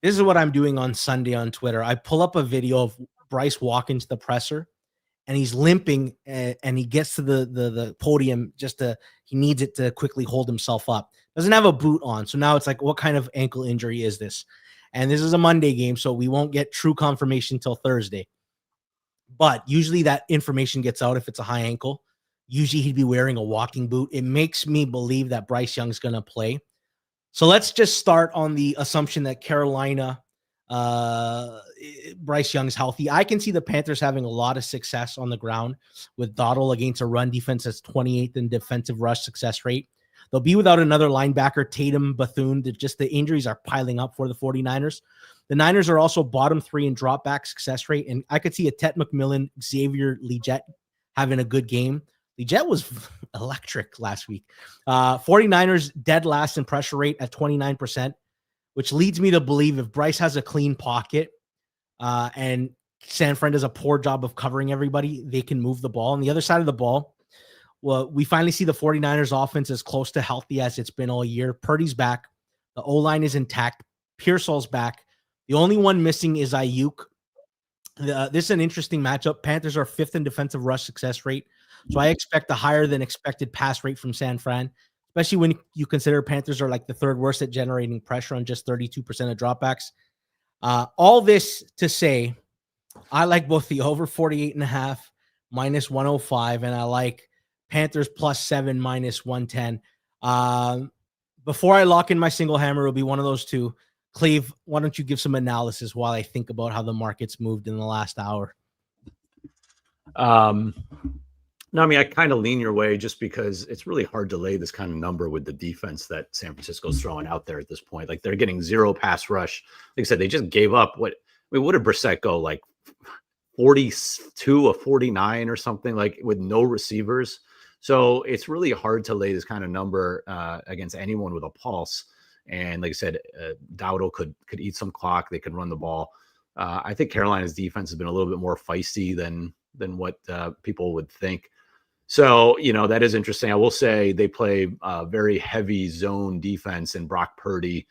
This is what I'm doing on Sunday on Twitter. I pull up a video of Bryce walking to the presser, and he's limping, and he gets to the podium he needs it to quickly hold himself up. Doesn't have a boot on. So now it's like, what kind of ankle injury is this? And this is a Monday game, so we won't get true confirmation until Thursday. But usually that information gets out if it's a high ankle. Usually he'd be wearing a walking boot. It makes me believe that Bryce Young's going to play. So let's just start on the assumption that Carolina, Bryce Young's healthy. I can see the Panthers having a lot of success on the ground with Dottle against a run defense that's 28th in defensive rush success rate. They'll be without another linebacker, Tatum, Bethune. Just the injuries are piling up for the 49ers. The Niners are also bottom 3 in drop back success rate, and I could see a Tet McMillan, Xavier Legette having a good game. Legette was electric last week. 49ers dead last in pressure rate at 29%, which leads me to believe if Bryce has a clean pocket and San Fran does a poor job of covering everybody, they can move the ball. On the other side of the ball, well, we finally see the 49ers offense as close to healthy as it's been all year. Purdy's back. The O-line is intact. Pearsall's back. The only one missing is Ayuk. This is an interesting matchup. Panthers are 5th in defensive rush success rate. So I expect a higher than expected pass rate from San Fran, especially when you consider Panthers are like the 3rd worst at generating pressure on just 32% of dropbacks. All this to say, I like both the over 48.5 minus 105, and I like Panthers +7 minus 110. Before I lock in my single hammer, it'll be one of those two. Clive, why don't you give some analysis while I think about how the market's moved in the last hour? No, I mean, I kind of lean your way just because it's really hard to lay this kind of number with the defense that San Francisco's throwing out there at this point. Like, they're getting 0 pass rush. Like I said, they just gave up what did Brissett go, like 42 of 49 or something, like, with no receivers. So it's really hard to lay this kind of number against anyone with a pulse. And like I said, Dowdle could eat some clock. They could run the ball. I think Carolina's defense has been a little bit more feisty than what people would think. So, that is interesting. I will say they play very heavy zone defense, and Brock Purdy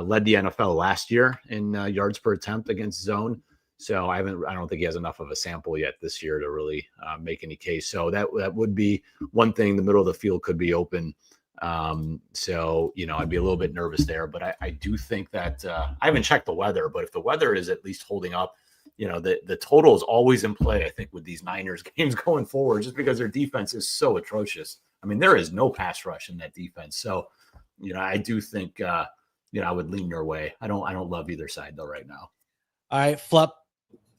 led the NFL last year in yards per attempt against zone. So I don't think he has enough of a sample yet this year to really make any case. So that would be one thing. The middle of the field could be open. So, I'd be a little bit nervous there, but I do think that I haven't checked the weather, but if the weather is at least holding up, the total is always in play, I think, with these Niners games going forward, just because their defense is so atrocious. I mean, there is no pass rush in that defense. So, I do think, I would lean your way. I don't love either side though right now. All right, Flup,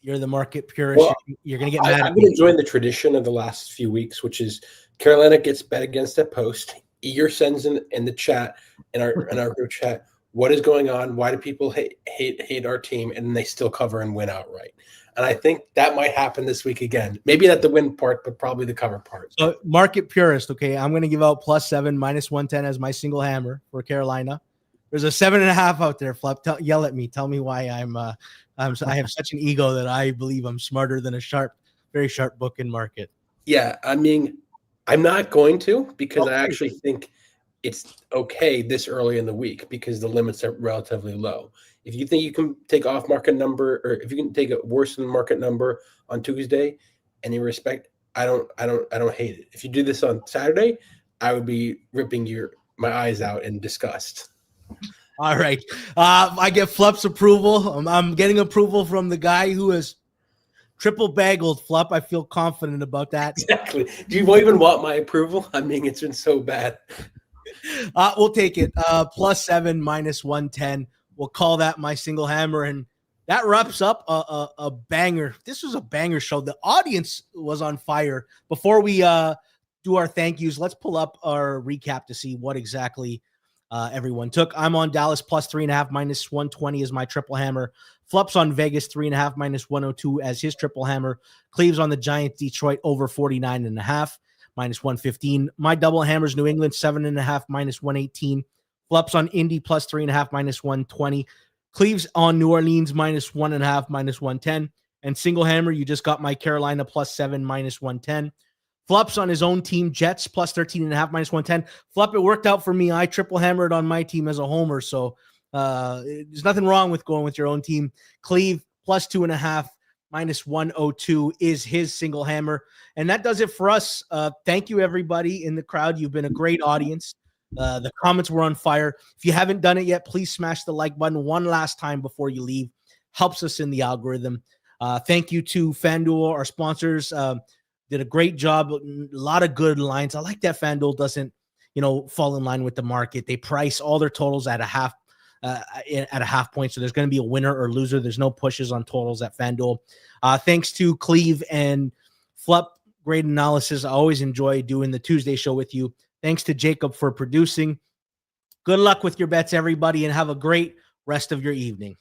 you're the market purist. Well, you're going to get mad at me. I've been enjoying the tradition of the last few weeks, which is Carolina gets bet against at post. Eager sends in the chat, in our group chat, what is going on? Why do people hate our team? And they still cover and win outright. And I think that might happen this week again. Maybe not the win part, but probably the cover part. So market purist, okay. I'm going to give out +7 minus 110 as my single hammer for Carolina. There's a 7.5 out there. Flip, yell at me. Tell me why I have such an ego that I believe I'm smarter than a very sharp book in market. Yeah, I mean, I'm not going to, because I actually think it's okay this early in the week because the limits are relatively low. If you think you can take off market number, or if you can take a worse than market number on Tuesday, and you respect, I don't hate it. If you do this on Saturday, I would be ripping my eyes out in disgust. All right. I get Flup's approval. I'm getting approval from the guy who is triple baggled. Flup. I feel confident about that. Exactly. Do you even want my approval? I mean, it's been so bad. We'll take it. +7 minus 110. We'll call that my single hammer. And that wraps up a banger. This was a banger show. The audience was on fire. Before we do our thank yous, let's pull up our recap to see what exactly everyone took. I'm on Dallas +3.5 minus 120 as my triple hammer. Flup's on Vegas 3.5 minus 102 as his triple hammer. Cleve's on the Giants Detroit over 49.5 minus 115. My double hammer's New England 7.5 minus 118. Flup's on Indy +3.5 minus 120. Cleve's on New Orleans -1.5 minus 110. And single hammer, you just got my Carolina +7 minus 110. Flup's on his own team, Jets +13.5 minus 110. Flup, it worked out for me. I triple hammered on my team as a homer, so there's nothing wrong with going with your own team. Clive +2.5 -102 is his single hammer. And that does it for us. Thank you, everybody in the crowd. You've been a great audience. The comments were on fire. If you haven't done it yet, please smash the like button one last time before you leave. Helps us in the algorithm. Thank you to FanDuel, our sponsors. Did a great job. A lot of good lines. I like that FanDuel doesn't, fall in line with the market. They price all their totals at a half point. So there's going to be a winner or loser. There's no pushes on totals at FanDuel. Thanks to Clive and Flup. Great analysis. I always enjoy doing the Tuesday show with you. Thanks to Jacob for producing. Good luck with your bets, everybody, and have a great rest of your evening.